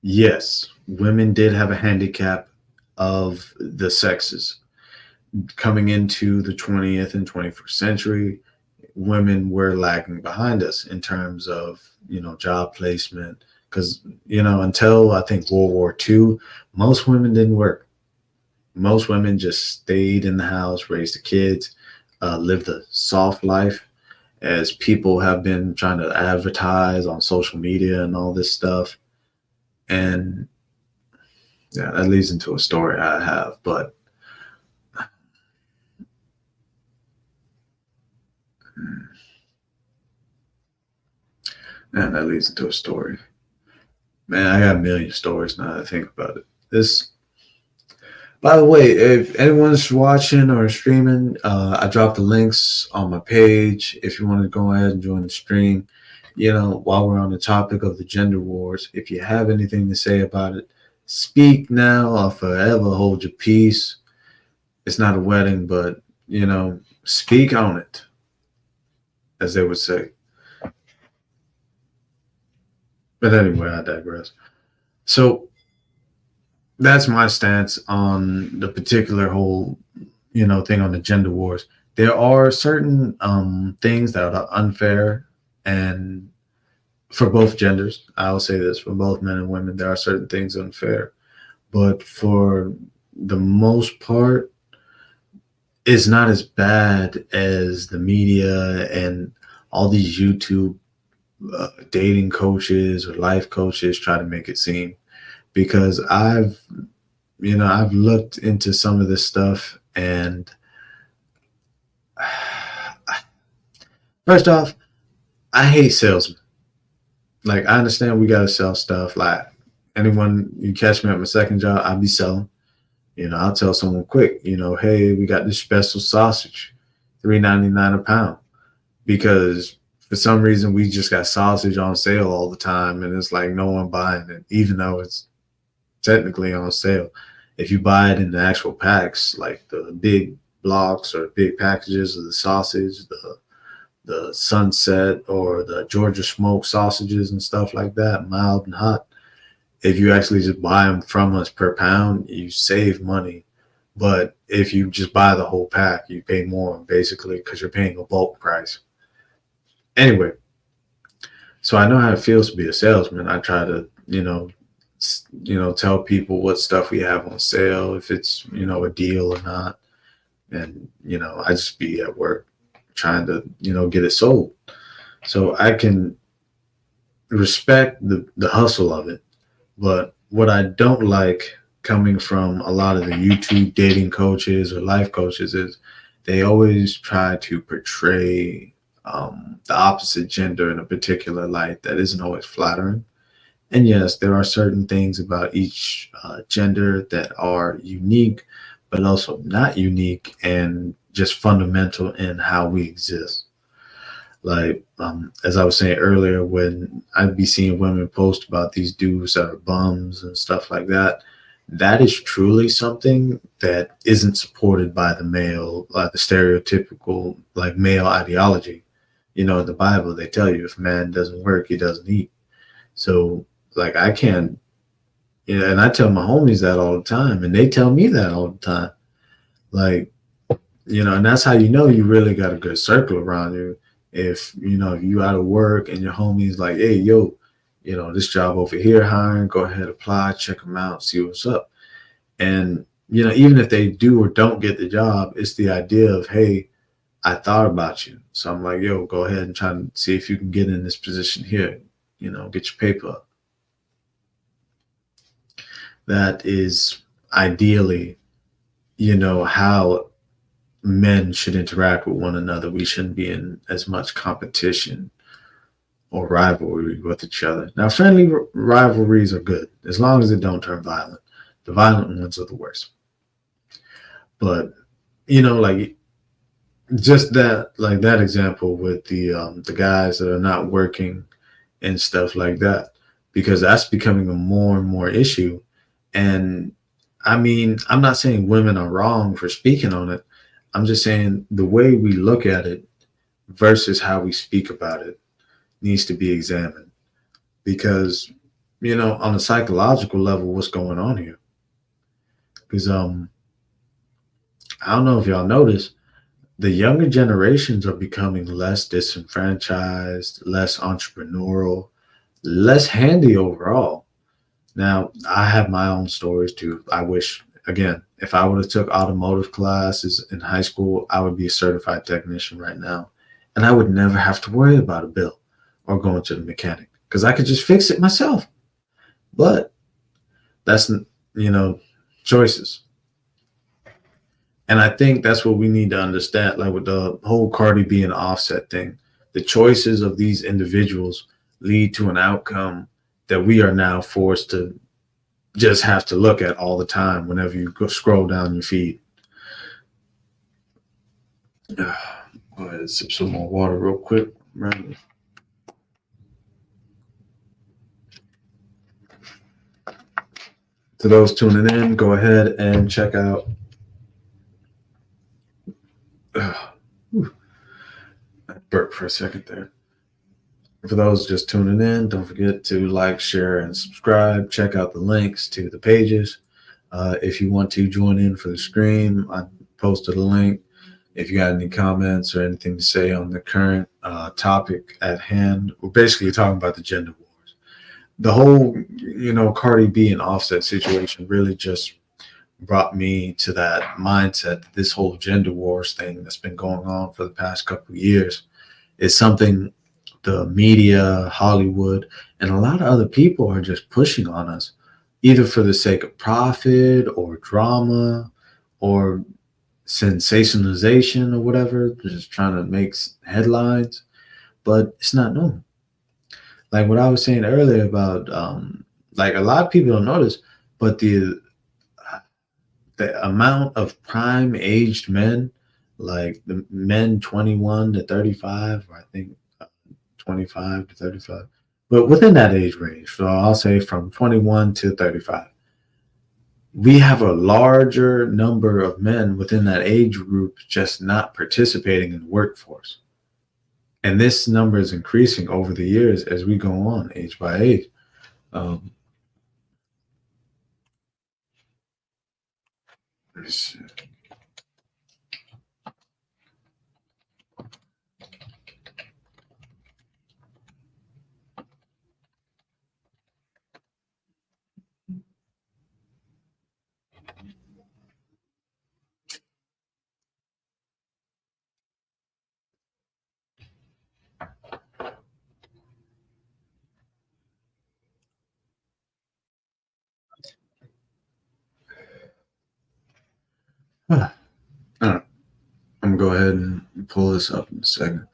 Yes, women did have a handicap of the sexes. Coming into the 20th and 21st century, women were lagging behind us in terms of, job placement. Because, until I think World War II, most women didn't work. Most women just stayed in the house, raised the kids, lived a soft life, as people have been trying to advertise on social media and all this stuff. And yeah, that leads into a story I have, but man, that leads into a story. Man, I got a million stories now that I think about it. By the way, if anyone's watching or streaming, I dropped the links on my page. If you want to go ahead and join the stream, while we're on the topic of the gender wars, if you have anything to say about it, speak now or forever hold your peace. It's not a wedding, but, speak on it, as they would say. But anyway, I digress. So that's my stance on the particular whole, thing on the gender wars. There are certain things that are unfair, and for both genders, I'll say this, for both men and women, there are certain things unfair. But for the most part, it's not as bad as the media and all these YouTube dating coaches or life coaches try to make it seem. Because I've looked into some of this stuff, and first off, I hate salesmen. Like, I understand we gotta sell stuff. Like, anyone you catch me at my second job, I'll be selling. I'll tell someone quick, hey, we got this special sausage, $3.99 a pound, because for some reason we just got sausage on sale all the time, and it's like no one buying it, even though it's technically on sale. If you buy it in the actual packs, like the big blocks or big packages of the sausage, the Sunset or the Georgia smoked sausages and stuff like that, mild and hot, if you actually just buy them from us per pound, you save money. But if you just buy the whole pack, you pay more, basically, because you're paying a bulk price. Anyway, so I know how it feels to be a salesman. I try to, tell people what stuff we have on sale, if it's, a deal or not. And, I just be at work trying to, get it sold. So I can respect the hustle of it. But what I don't like coming from a lot of the YouTube dating coaches or life coaches is they always try to portray the opposite gender in a particular light that isn't always flattering. And yes, there are certain things about each gender that are unique, but also not unique and just fundamental in how we exist. Like, as I was saying earlier, when I'd be seeing women post about these dudes that are bums and stuff like that, that is truly something that isn't supported by the male, the stereotypical, male ideology. In the Bible, they tell you if man doesn't work, he doesn't eat. So, I can't Yeah, and I tell my homies that all the time, and they tell me that all the time. Like, and that's how you know you really got a good circle around you. If if you out of work and your homies like, hey, yo, this job over here hiring, go ahead, apply, check them out, see what's up. And even if they do or don't get the job, it's the idea of, hey, I thought about you. So I'm like, yo, go ahead and try to see if you can get in this position here, get your paper up. That is ideally, how men should interact with one another. We shouldn't be in as much competition or rivalry with each other. Now, friendly rivalries are good as long as it don't turn violent. The violent ones are the worst. But, like just that example with the guys that are not working and stuff like that, because that's becoming a more and more issue. And I mean, I'm not saying women are wrong for speaking on it. I'm just saying the way we look at it versus how we speak about it needs to be examined. Because, on a psychological level, what's going on here? Because I don't know if y'all noticed, the younger generations are becoming less disenfranchised, less entrepreneurial, less handy overall. Now, I have my own stories too. I wish, again, if I would have took automotive classes in high school, I would be a certified technician right now. And I would never have to worry about a bill or going to the mechanic because I could just fix it myself. But that's, choices. And I think that's what we need to understand, like with the whole Cardi B and Offset thing. The choices of these individuals lead to an outcome that we are now forced to just have to look at all the time whenever you go scroll down your feed. Go ahead and sip some more water real quick. Right. To those tuning in, go ahead and check out I burped for a second there. For those just tuning in, don't forget to like, share, and subscribe. Check out the links to the pages. If you want to join in for the stream, I posted a link. If you got any comments or anything to say on the current topic at hand, we're basically talking about the gender wars. The whole, Cardi B and Offset situation really just brought me to that mindset that this whole gender wars thing that's been going on for the past couple of years is something the media, Hollywood, and a lot of other people are just pushing on us, either for the sake of profit or drama or sensationalization or whatever, just trying to make headlines, but it's not normal. Like what I was saying earlier about, like a lot of people don't notice, but the amount of prime aged men, like the men 21 to 35, or I think 25 to 35, but within that age range. So I'll say from 21 to 35. We have a larger number of men within that age group just not participating in the workforce. And this number is increasing over the years as we go on, age by age. Let's see. All right. I'm gonna go ahead and pull this up in a second.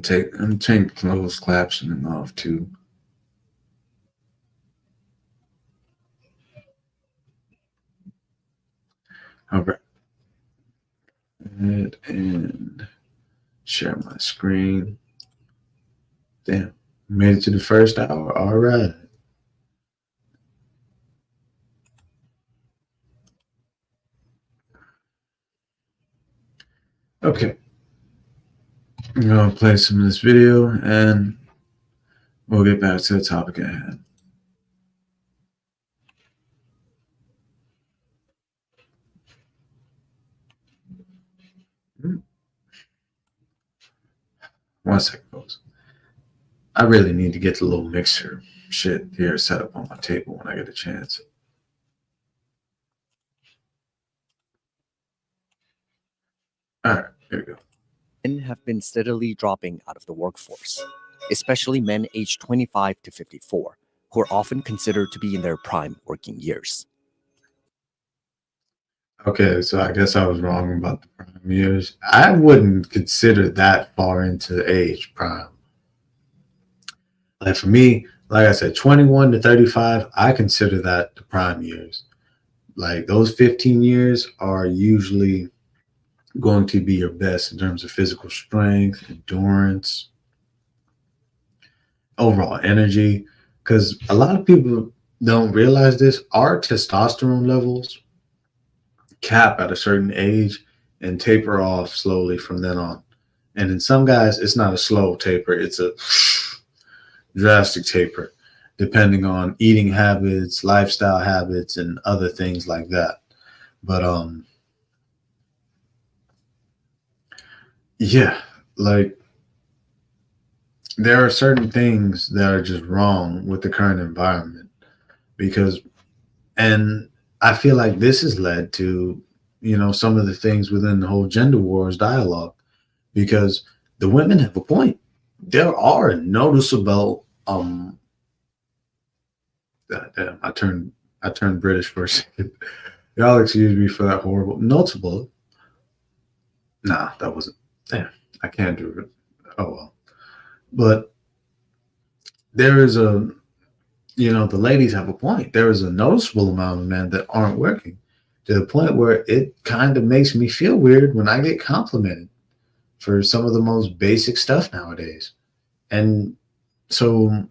I'm taking closed captioning off too. All right. And share my screen. Damn, made it to the first hour. All right. Okay. I'm going to play some of this video and we'll get back to the topic at hand. 1 second, folks. I really need to get the little mixer shit here set up on my table when I get a chance. All right, here we go. Men have been steadily dropping out of the workforce, especially men aged 25 to 54, who are often considered to be in their prime working years. Okay, so I guess I was wrong about the prime years. I wouldn't consider that far into age prime. Like for me, like I said, 21 to 35, I consider that the prime years. Like those 15 years are usually going to be your best in terms of physical strength, endurance, overall energy. Because a lot of people don't realize this. Our testosterone levels cap at a certain age and taper off slowly from then on. And in some guys, it's not a slow taper, it's a drastic taper, depending on eating habits, lifestyle habits, and other things like that. But yeah, like there are certain things that are just wrong with the current environment because, and I feel like this has led to, you know, some of the things within the whole gender wars dialogue, because the women have a point. There are noticeable, damn, I turned British for a second. Y'all excuse me for that horrible, notable. Nah, that wasn't, damn, I can't do it. Oh well. But there is a, you know, the ladies have a point. There is a noticeable amount of men that aren't working to the point where it kind of makes me feel weird when I get complimented for some of the most basic stuff nowadays. And so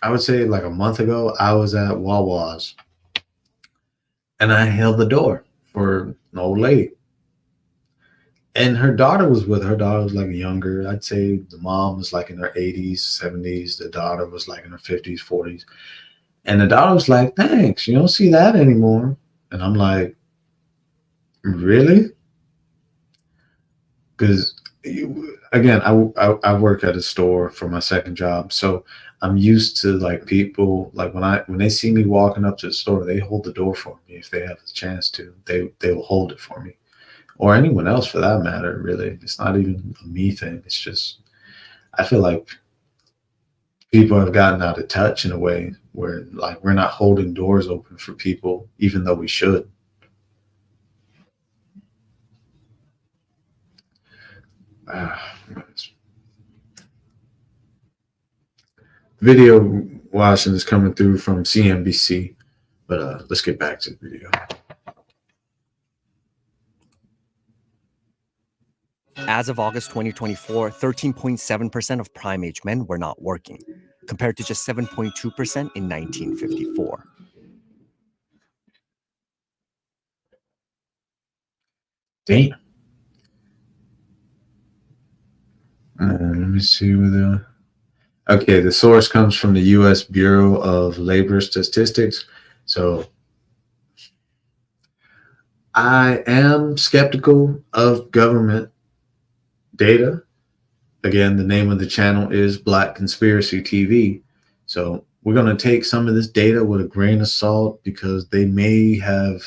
I would say like a month ago, I was at Wawa's and I held the door for an old lady. And her daughter was with her. Her daughter was like younger. I'd say the mom was like in her 80s, 70s. The daughter was like in her 50s, 40s. And the daughter was like, thanks, you don't see that anymore. And I'm like, really? Because, again, I work at a store for my second job. So I'm used to like people, like when they see me walking up to the store, they hold the door for me. If they have the chance to, they will hold it for me. Or anyone else for that matter, really. It's not even a me thing. It's just, I feel like people have gotten out of touch in a way where like we're not holding doors open for people, even though we should. Video watching is coming through from CNBC, but let's get back to the video. As of August 2024, 13.7% of prime age men were not working, compared to just 7.2% in 1954. Damn. Let me see where the. Okay, the source comes from the U.S. Bureau of Labor Statistics. So I am skeptical of government data. Again, the name of the channel is Black Conspiracy TV. So we're going to take some of this data with a grain of salt because they may have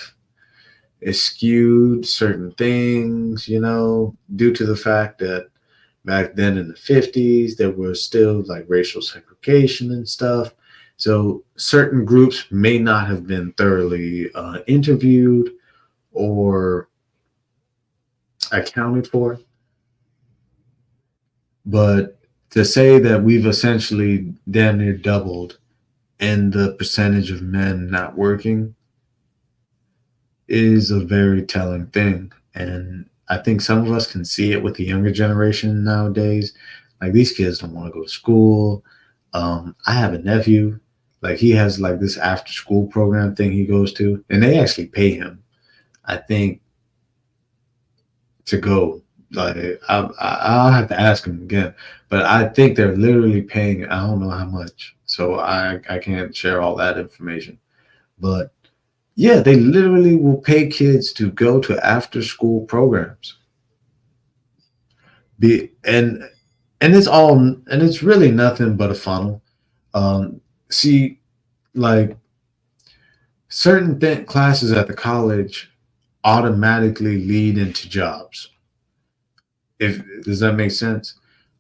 skewed certain things, you know, due to the fact that back then in the 50s, there was still like racial segregation and stuff. So certain groups may not have been thoroughly interviewed or accounted for. But to say that we've essentially damn near doubled in the percentage of men not working is a very telling thing. And I think some of us can see it with the younger generation nowadays. Like these kids don't want to go to school. I have a nephew, like he has like this after school program thing he goes to, and they actually pay him, I think, to go. Like I'll have to ask him again, but I think they're literally paying, I don't know how much. So I can't share all that information, but yeah, they literally will pay kids to go to after school programs. And and it's really nothing but a funnel. See, like certain classes at the college automatically lead into jobs. If does that make sense?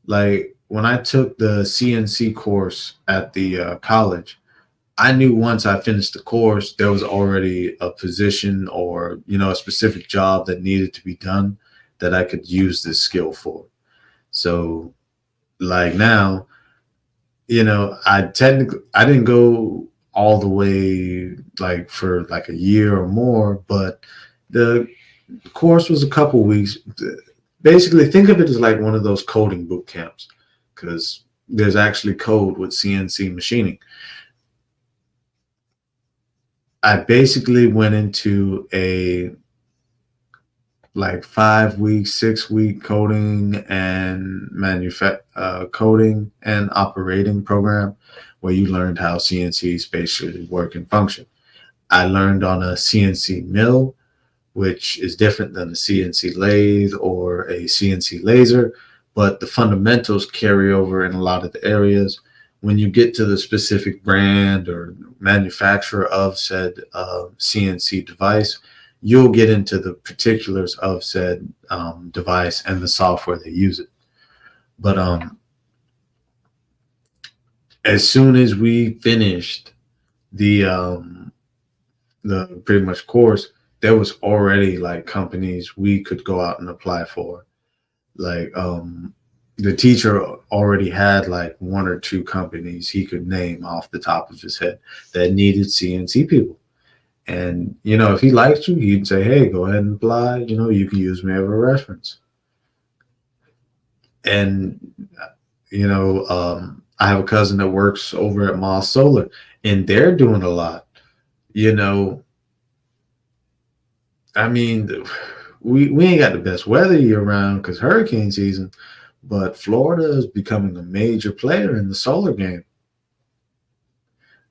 Like when I took the CNC course at the college, I knew once I finished the course, there was already a position or, a specific job that needed to be done that I could use this skill for. So like now, I didn't go all the way like for like a year or more, but the course was a couple weeks. Basically, think of it as like one of those coding boot camps, because there's actually code with CNC machining. I basically went into a like 5-week, 6-week coding and coding and operating program where you learned how CNCs basically work and function. I learned on a CNC mill, which is different than a CNC lathe or a CNC laser, but the fundamentals carry over in a lot of the areas. When you get to the specific brand or manufacturer of said CNC device, you'll get into the particulars of said device and the software they use it. But as soon as we finished the pretty much course, there was already like companies we could go out and apply for. Like the teacher already had like 1 or 2 companies he could name off the top of his head that needed CNC people. And, if he liked you, he'd say, hey, go ahead and apply. You can use me as a reference. And, I have a cousin that works over at Moss Solar, and they're doing a lot. I mean, we ain't got the best weather year round because hurricane season, but Florida is becoming a major player in the solar game.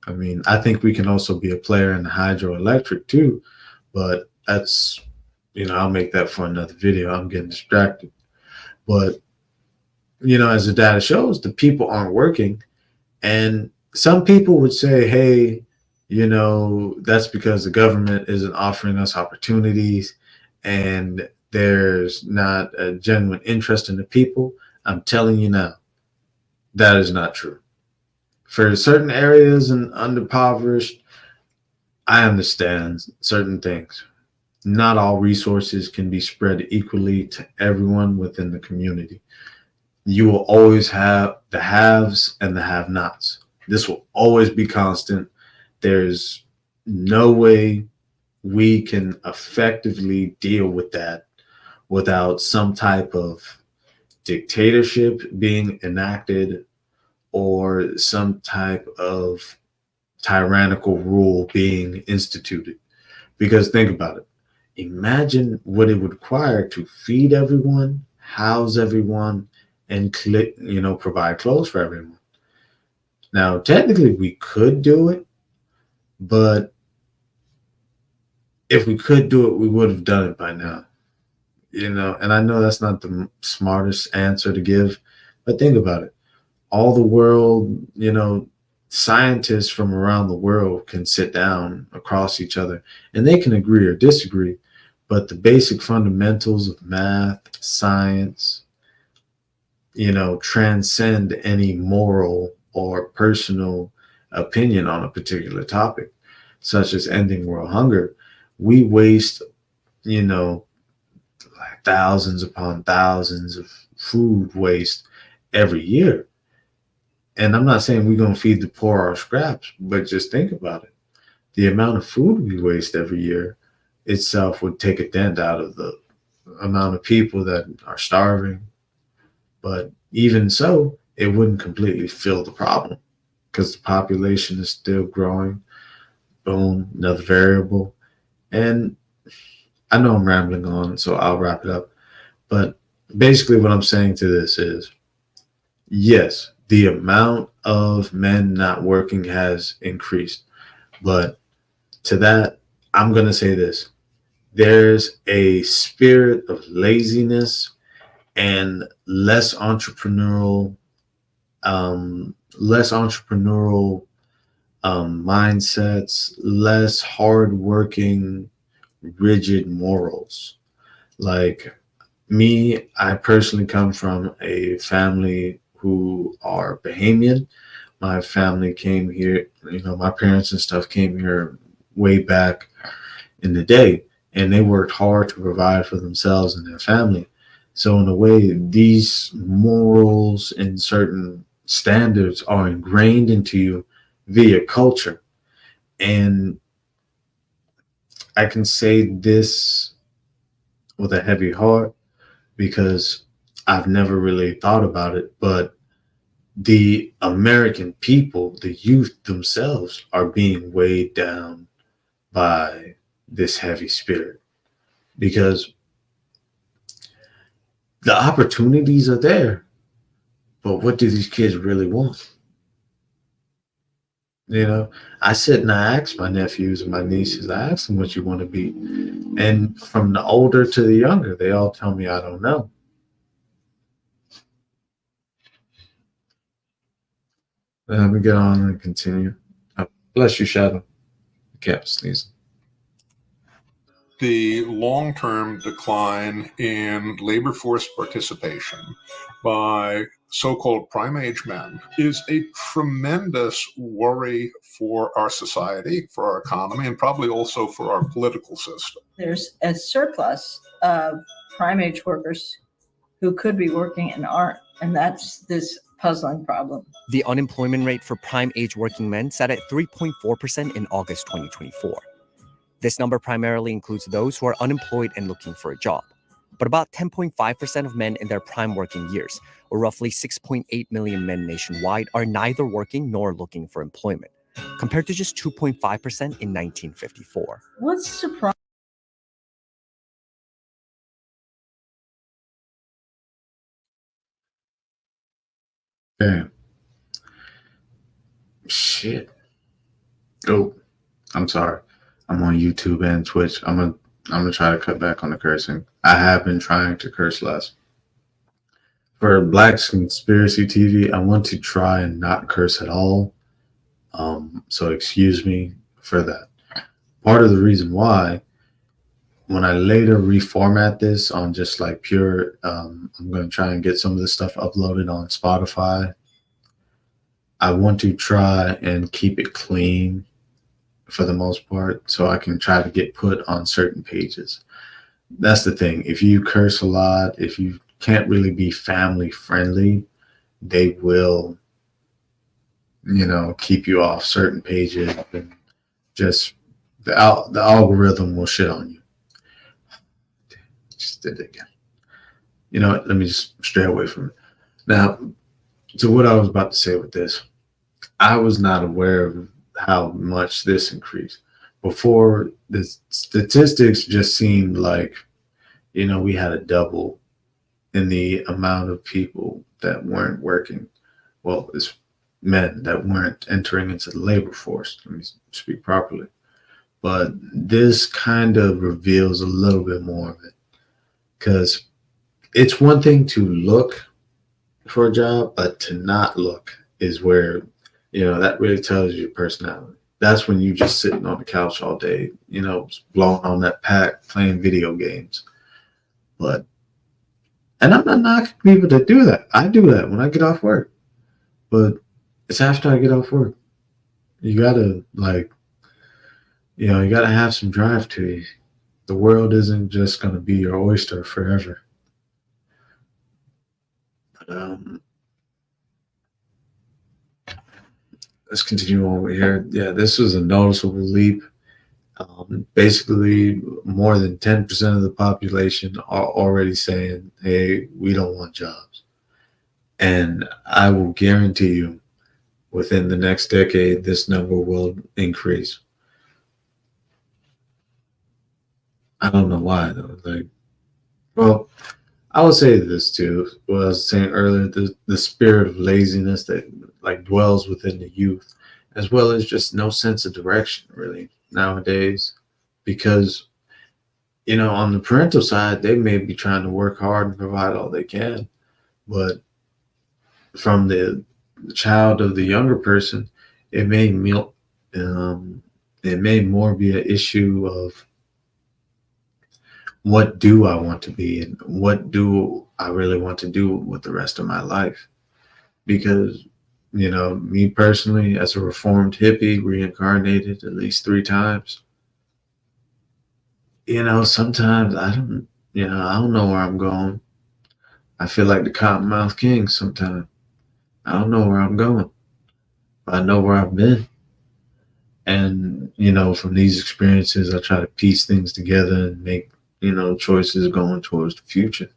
I mean, I think we can also be a player in the hydroelectric too, but that's, I'll make that for another video. I'm getting distracted. But, as the data shows, the people aren't working. And some people would say, hey, that's because the government isn't offering us opportunities and there's not a genuine interest in the people. I'm telling you now, that is not true. For certain areas and underpoverished, I understand certain things. Not all resources can be spread equally to everyone within the community. You will always have the haves and the have-nots. This will always be constant. There's no way we can effectively deal with that without some type of dictatorship being enacted or some type of tyrannical rule being instituted. Because think about it. Imagine what it would require to feed everyone, house everyone, and provide clothes for everyone. Now, technically, we could do it, but if we could do it, we would have done it by now. And I know that's not the smartest answer to give, but think about it. All the world, scientists from around the world can sit down across each other and they can agree or disagree, but the basic fundamentals of math, science, transcend any moral or personal opinion on a particular topic, such as ending world hunger. We waste, like thousands upon thousands of food waste every year. And I'm not saying we're going to feed the poor our scraps, but just think about it. The amount of food we waste every year itself would take a dent out of the amount of people that are starving. But even so, it wouldn't completely fill the problem because the population is still growing. Boom, another variable. And I know I'm rambling on, so I'll wrap it up. But basically what I'm saying to this is, yes, the amount of men not working has increased. But to that, I'm going to say this. There's a spirit of laziness and less entrepreneurial mindsets, less hardworking, rigid morals. Like me, I personally come from a family who are Bahamian. My family came here, my parents and stuff came here way back in the day, and they worked hard to provide for themselves and their family. So in a way, these morals and certain standards are ingrained into you via culture. And I can say this with a heavy heart because I've never really thought about it, but the American people, the youth themselves, are being weighed down by this heavy spirit, because the opportunities are there, but what do these kids really want? I sit and I ask my nephews and my nieces, I ask them what you want to be. And from the older to the younger, they all tell me, I don't know. Let me get on and continue. Bless you, Shadow. I kept sneezing. The long-term decline in labor force participation by so-called prime age men is a tremendous worry for our society, for our economy, and probably also for our political system. There's a surplus of prime age workers who could be working and aren't, and that's this puzzling problem. The unemployment rate for prime age working men sat at 3.4% in August 2024. This number primarily includes those who are unemployed and looking for a job. But about 10.5% of men in their prime working years, or roughly 6.8 million men nationwide, are neither working nor looking for employment, compared to just 2.5% in 1954. What's surprising? Damn. Shit. Oh, I'm sorry. I'm on YouTube and Twitch. I'm gonna try to cut back on the cursing. I have been trying to curse less. For Black Conspiracy TV, I want to try and not curse at all. So excuse me for that. Part of the reason why, when I later reformat this on just like pure, I'm going to try and get some of this stuff uploaded on Spotify. I want to try and keep it clean for the most part, so I can try to get put on certain pages. That's the thing. If you curse a lot, if you can't really be family friendly, they will, keep you off certain pages, and just the algorithm will shit on you. Just did it again. You know what? Let me just stray away from it. Now, to what I was about to say with this, I was not aware of how much this increased. Before, the statistics just seemed like, we had a double in the amount of people that weren't working. Well, it's men that weren't entering into the labor force. Let me speak properly. But this kind of reveals a little bit more of it, because it's one thing to look for a job, but to not look is where, that really tells you your personality. That's when you just sitting on the couch all day, blowing on that pack, playing video games. And I'm not knocking people that do that. I do that when I get off work. But it's after I get off work. You gotta you gotta have some drive to you. The world isn't just gonna be your oyster forever. But let's continue on over here. Yeah, this was a noticeable leap. Basically, more than 10% of the population are already saying, hey, we don't want jobs. And I will guarantee you, within the next decade, this number will increase. I don't know why, though. I would say this too. What I was saying earlier, the spirit of laziness that dwells within the youth, as well as just no sense of direction really nowadays, because on the parental side, they may be trying to work hard and provide all they can, but from the child of the younger person, it may it may more be an issue of what do I want to be and what do I really want to do with the rest of my life. Because me personally, as a reformed hippie, reincarnated at least 3 times, sometimes I don't know where I'm going. I feel like the Cottonmouth King sometimes. I don't know where I'm going, but I know where I've been. And, from these experiences, I try to piece things together and make, choices going towards the future.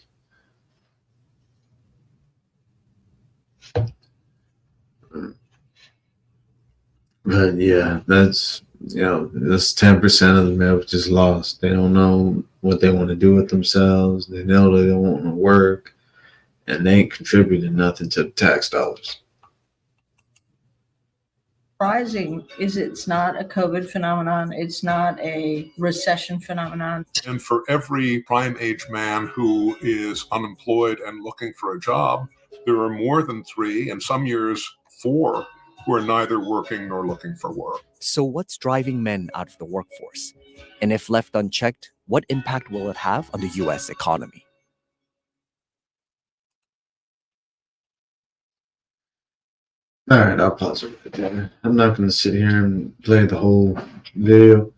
But yeah, that's 10% of the milk just lost. They don't know what they want to do with themselves. They know they don't want to work, and they ain't contributing nothing to the tax dollars. Surprising is it's not a COVID phenomenon. It's not a recession phenomenon. And for every prime age man who is unemployed and looking for a job, there are more than 3, and some years 4, who are neither working nor looking for work. So what's driving men out of the workforce? And if left unchecked, what impact will it have on the US economy? All right, I'll pause it right there. I'm not going to sit here and play the whole video,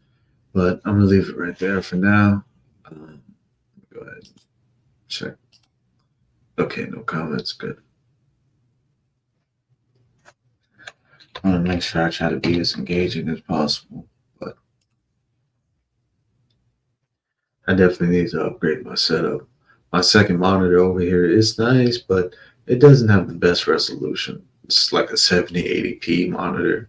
but I'm going to leave it right there for now. Go ahead and check. Okay, no comments. Good. I want to make sure I try to be as engaging as possible, but I definitely need to upgrade my setup. My second monitor over here is nice, but it doesn't have the best resolution. It's like a 7080p monitor.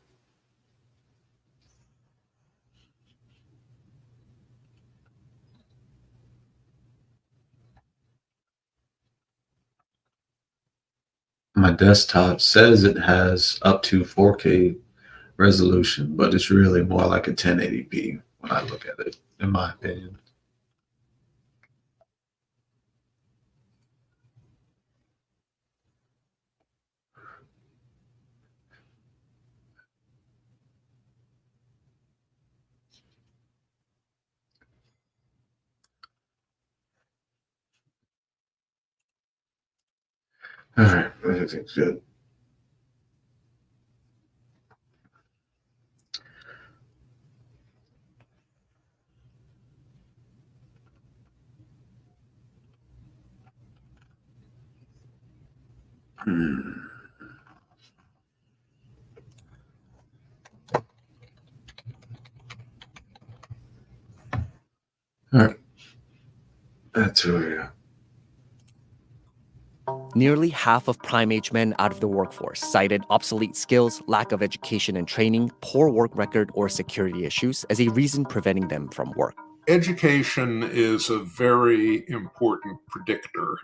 My desktop says it has up to 4K resolution, but it's really more like a 1080p when I look at it, in my opinion. All right, everything's good. All right, that's where we are. Nearly half of prime-age men out of the workforce cited obsolete skills, lack of education and training, poor work record, or security issues as a reason preventing them from work. Education is a very important predictor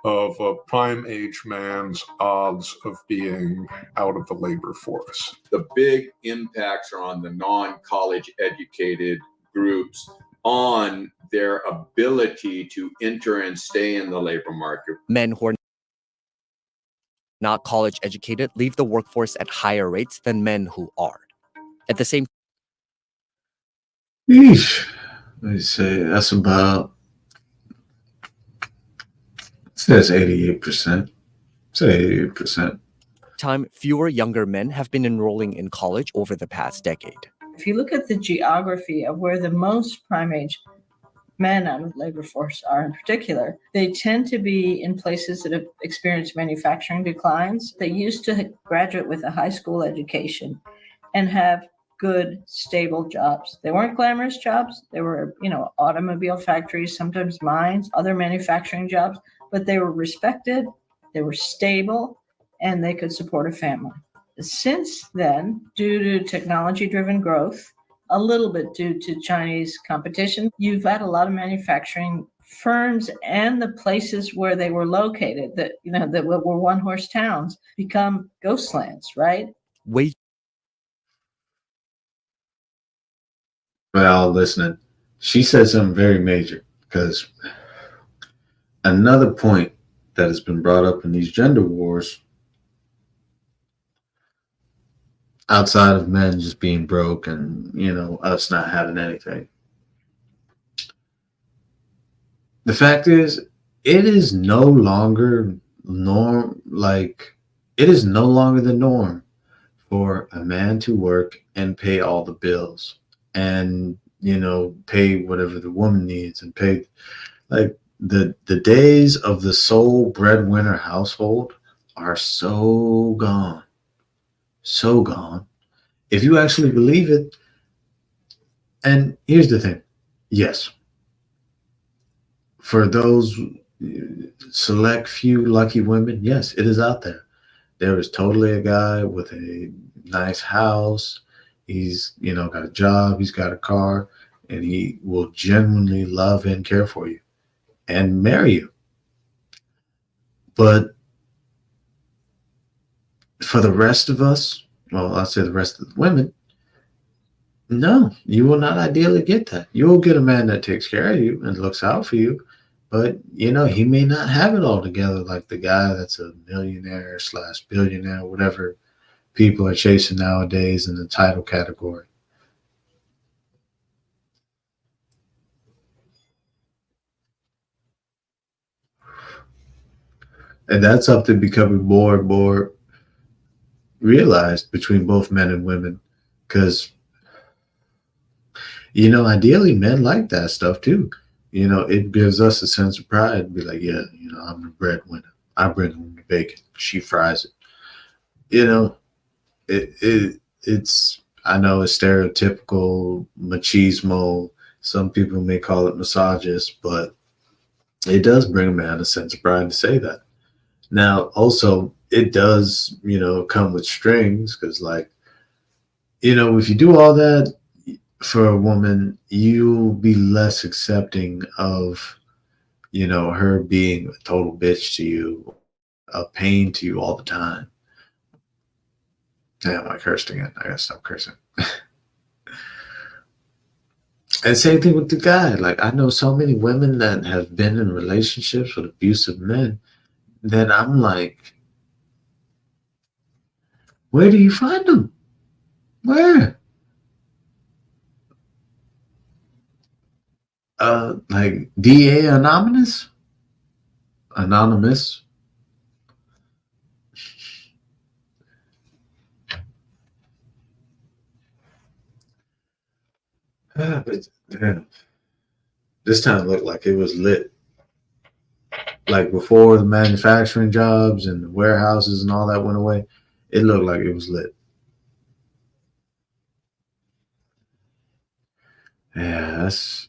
of a prime age man's odds of being out of the labor force. The big impacts are on the non-college educated groups on their ability to enter and stay in the labor market. Men who are not college educated leave the workforce at higher rates than men who are. At the same Eesh. Let me say that's about, it says 88%. Say 88%. time, fewer younger men have been enrolling in college over the past decade. If you look at the geography of where the most prime age men out of the labor force are in particular, they tend to be in places that have experienced manufacturing declines. They used to graduate with a high school education and have good, stable jobs. They weren't glamorous jobs. They were, automobile factories, sometimes mines, other manufacturing jobs, but they were respected, they were stable, and they could support a family. Since then, due to technology-driven growth, a little bit due to Chinese competition, you've had a lot of manufacturing firms and the places where they were located that were one-horse towns become ghost lands, right? Well, listening, she said something very major, because another point that has been brought up in these gender wars, outside of men just being broke and, you know, us not having anything, the fact is, it is no longer it is no longer the norm for a man to work and pay all the bills and, you know, pay whatever the woman needs and pay, like, the days of the sole breadwinner household are so gone. So gone. If you actually believe it. And here's the thing. Yes, for those select few lucky women, yes, it is out there. There is totally a guy with a nice house. He's, you know, got a job, he's got a car, and he will genuinely love and care for you and marry you. But for the rest of us, well, I'll say the rest of the women, no, you will not ideally get that. You will get a man that takes care of you and looks out for you, but, you know, he may not have it all together like the guy that's a millionaire / billionaire, whatever people are chasing nowadays in the title category. And that's something becoming more and more realized between both men and women, because, you know, ideally men like that stuff too. You know, it gives us a sense of pride. Be like, yeah, you know, I'm the breadwinner. I bring home the bacon. She fries it. You know, it's, I know it's stereotypical machismo. Some people may call it misogynist, but it does bring a man a sense of pride to say that. Now, also, it does, you know, come with strings, because, like, you know, if you do all that for a woman, you'll be less accepting of, you know, her being a total bitch to you, a pain to you all the time. Damn, I cursed again. I gotta stop cursing. And same thing with the guy. Like, I know so many women that have been in relationships with abusive men that I'm like, where do you find them? Where? Like DA Anonymous? Anonymous? But damn, this time looked like it was lit. Like before the manufacturing jobs and the warehouses and all that went away, it looked like it was lit. Yeah, that's.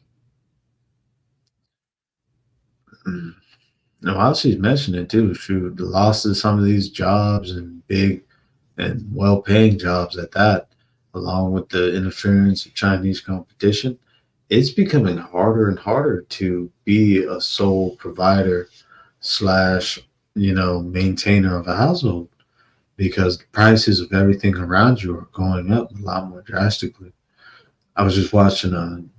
No, while she's mentioning it too, shoot, the loss of some of these jobs and big and well-paying jobs at that, along with the interference of Chinese competition, it's becoming harder and harder to be a sole provider / you know, maintainer of a household, because the prices of everything around you are going up a lot more drastically. I was just watching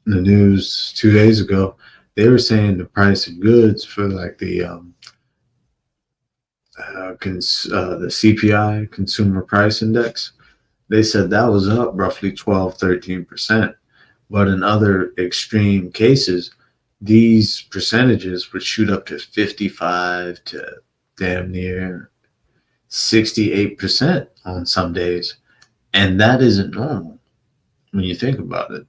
the news 2 days ago. They were saying the price of goods for like the CPI, Consumer Price Index, they said that was up roughly 12-13%. But in other extreme cases, these percentages would shoot up to 55 to damn near 68% on some days. And that isn't normal when you think about it.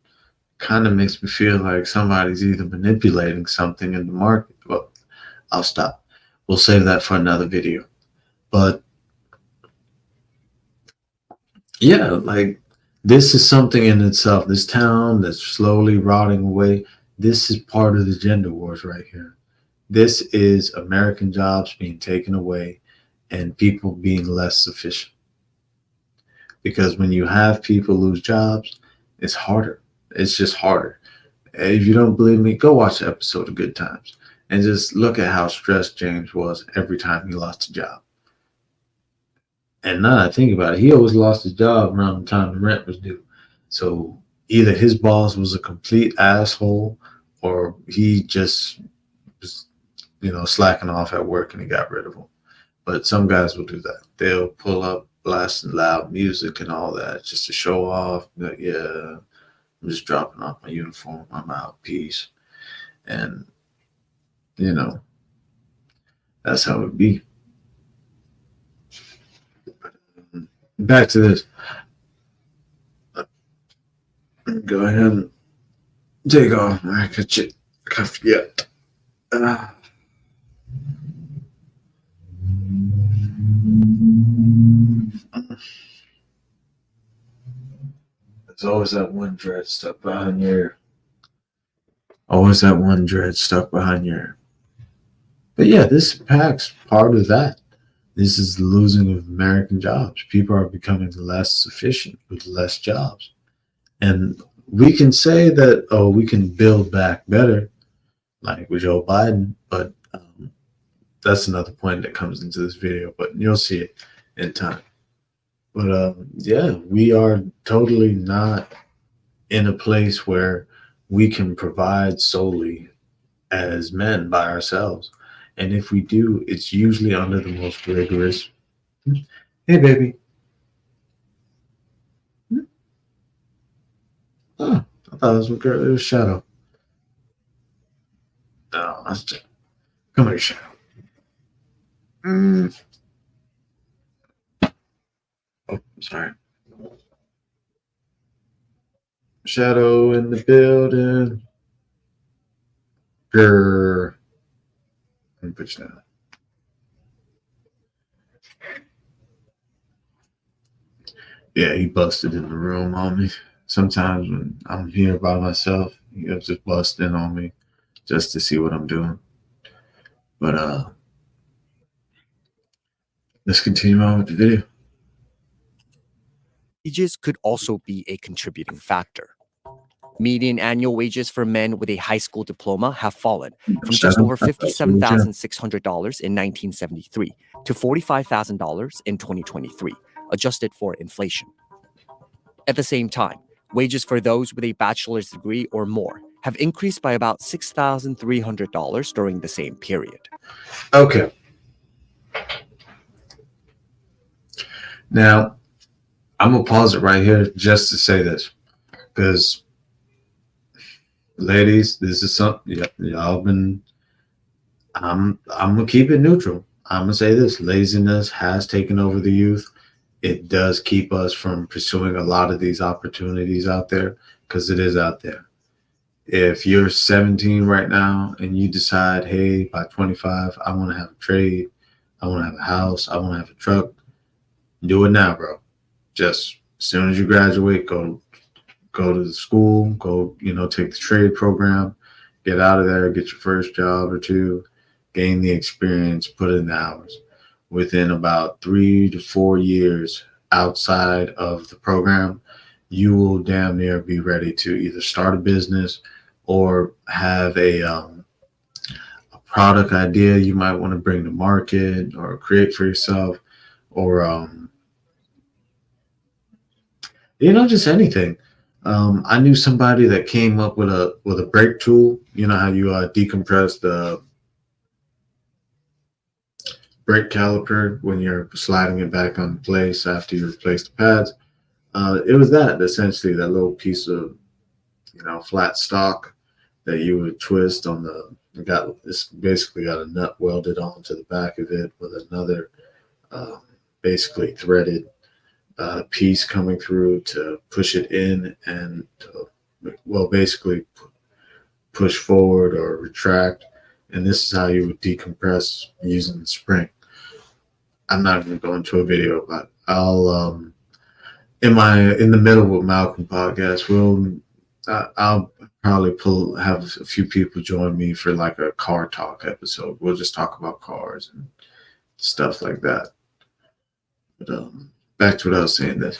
Kind of makes me feel like somebody's either manipulating something in the market. Well, I'll stop. We'll save that for another video. But yeah, like, this is something in itself. This town that's slowly rotting away, this is part of the gender wars right here. This is American jobs being taken away and people being less sufficient. Because when you have people lose jobs, it's harder. It's just harder. If you don't believe me, go watch the episode of Good Times and just look at how stressed James was every time he lost a job. And now that I think about it, he always lost his job around the time the rent was due. So either his boss was a complete asshole or he just was, slacking off at work and he got rid of him. But some guys will do that. They'll pull up blasting loud music and all that just to show off. Like, yeah, I'm just dropping off my uniform. I'm out. Peace. And, that's how it be. Back to this. Go ahead and take off my cuff yet. There's always that one dread stuck behind your ear. Always that one dread stuck behind your ear. But yeah, this impacts part of that. This is the losing of American jobs. People are becoming less sufficient with less jobs. And we can say that, oh, we can build back better, like with Joe Biden, but that's another point that comes into this video, but you'll see it in time. But yeah, we are totally not in a place where we can provide solely as men by ourselves. And if we do, it's usually under the most rigorous. Hey, baby. Oh, I thought it was a girl. It was Shadow. No, that's just. Come here, Shadow. Oh, sorry. Shadow in the building. Grrr. Let me put you down. Yeah, he busted in the room on me. Sometimes when I'm here by myself, he'll just bust in on me just to see what I'm doing. But let's continue on with the video. Wages could also be a contributing factor. Median annual wages for men with a high school diploma have fallen from just over $57,600 in 1973 to $45,000 in 2023, adjusted for inflation. At the same time, wages for those with a bachelor's degree or more have increased by about $6,300 during the same period. Okay. Now, I'm going to pause it right here just to say this, because ladies, this is something y'all been. I'm gonna keep it neutral. I'm gonna say this: laziness has taken over the youth. It does keep us from pursuing a lot of these opportunities out there, because it is out there. If you're 17 right now and you decide, hey, by 25, I want to have a trade, I want to have a house, I want to have a truck, do it now, bro. Just as soon as you graduate, go to the school, go, take the trade program, get out of there, get your first job or two, gain the experience, put in the hours. Within about 3 to 4 years outside of the program, you will damn near be ready to either start a business or have a product idea you might want to bring to market or create for yourself, or just anything. I knew somebody that came up with a brake tool. You know how you decompress the brake caliper when you're sliding it back on place after you replace the pads. It was that, essentially, that little piece of flat stock that you would twist on it's basically got a nut welded onto the back of it with another basically threaded piece coming through to push it in and basically push forward or retract. And this is how you would decompress using the spring. I'm not going to go into a video, but I'll in the middle with Malcolm podcast, I'll probably have a few people join me for like a car talk episode. We'll just talk about cars and stuff like that. But back to what I was saying, that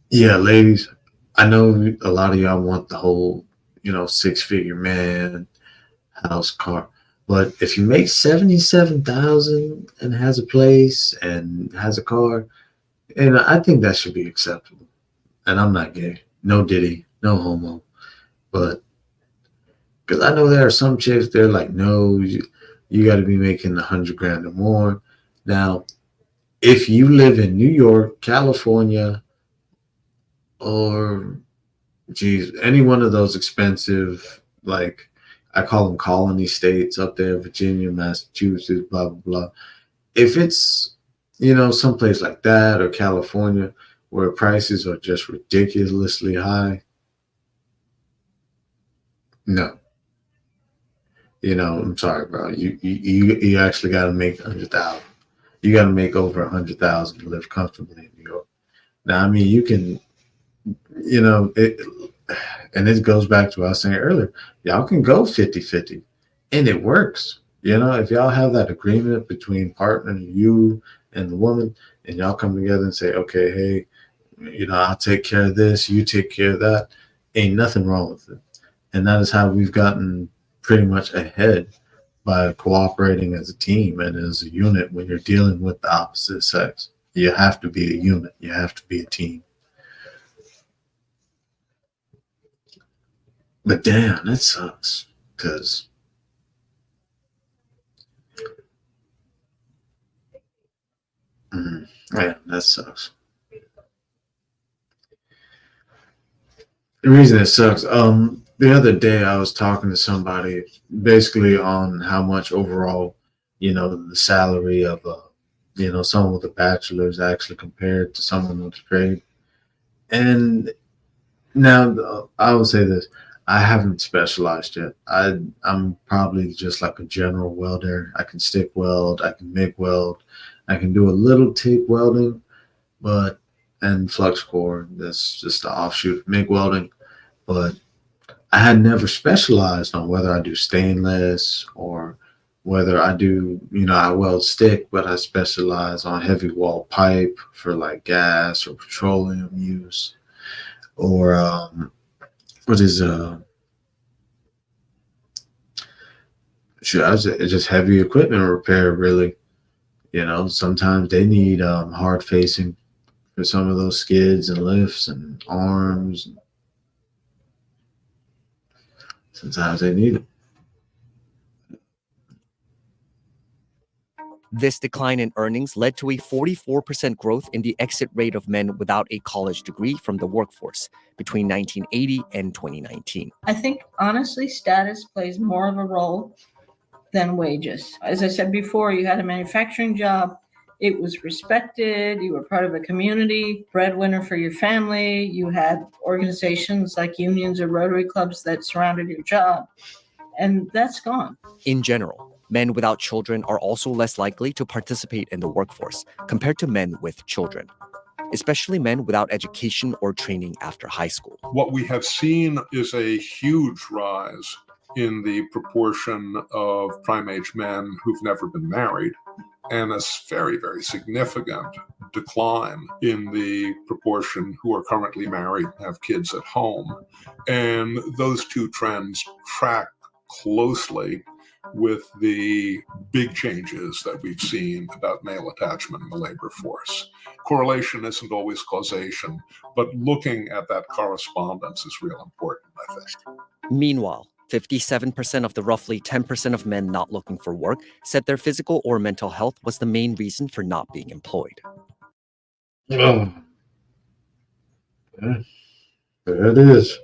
yeah, ladies, I know a lot of y'all want the whole, 6-figure man, house, car. But if you make $77,000 and has a place and has a car, and I think that should be acceptable. And I'm not gay. No Diddy. No homo. But because I know there are some chicks, they're like, no, you got to be making 100 grand or more. Now, if you live in New York, California, or geez, any one of those expensive, like I call them colony states up there, Virginia, Massachusetts, blah, blah, blah. If it's, someplace like that or California where prices are just ridiculously high, no. I'm sorry, bro. You actually got to make 100,000. You got to make over 100,000 to live comfortably in New York. Now, I mean, you can, and it goes back to what I was saying earlier. Y'all can go 50-50 and it works. If y'all have that agreement between partner, you and the woman, and y'all come together and say, okay, hey, I'll take care of this, you take care of that. Ain't nothing wrong with it. And that is how we've gotten pretty much ahead, by cooperating as a team and as a unit. When you're dealing with the opposite sex, you have to be a unit. You have to be a team. But damn, that sucks. Because yeah, that sucks. The reason it sucks, the other day I was talking to somebody basically on how much overall, the salary of someone with a bachelor's actually compared to someone with a trade. And now I will say this: I haven't specialized yet. I'm probably just like a general welder. I can stick weld, I can MIG weld, I can do a little TIG welding, and flux core. That's just the offshoot of MIG welding. But I had never specialized on whether I do stainless or whether I do, I weld stick, but I specialize on heavy wall pipe for like gas or petroleum use, or just heavy equipment repair, really. Sometimes they need hard facing for some of those skids and lifts and arms. Sometimes they need it. This decline in earnings led to a 44% growth in the exit rate of men without a college degree from the workforce between 1980 and 2019. I think, honestly, status plays more of a role than wages. As I said before, you had a manufacturing job. It was respected. You were part of a community, breadwinner for your family. You had organizations like unions or Rotary clubs that surrounded your job. And that's gone. In general, men without children are also less likely to participate in the workforce compared to men with children, especially men without education or training after high school. What we have seen is a huge rise in the proportion of prime-age men who've never been married, and a very, very significant decline in the proportion who are currently married and have kids at home. And those two trends track closely with the big changes that we've seen about male attachment in the labor force. Correlation isn't always causation, but looking at that correspondence is real important, I think. Meanwhile, 57% of the roughly 10% of men not looking for work said their physical or mental health was the main reason for not being employed. Oh. Yeah. There it is.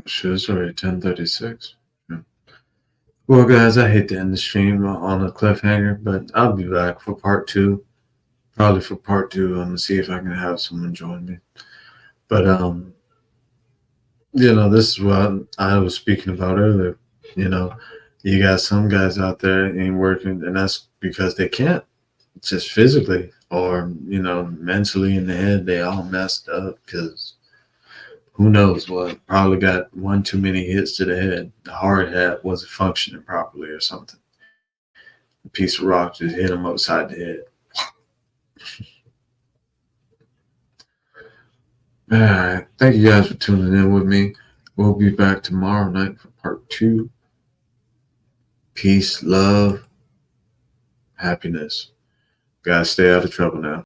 Shit, it's already 10:36. Yeah. Well, guys, I hate to end the stream on a cliffhanger, but I'll be back for part 2. Probably for part 2, I'm gonna see if I can have someone join me. But this is what I was speaking about earlier. You got some guys out there ain't working, and that's because they can't, just physically or mentally in the head. They all messed up because who knows what? Probably got one too many hits to the head. The hard hat wasn't functioning properly or something. A piece of rock just hit them upside the head. All right. Thank you guys for tuning in with me. We'll be back tomorrow night for part 2. Peace, love, happiness. Gotta stay out of trouble now.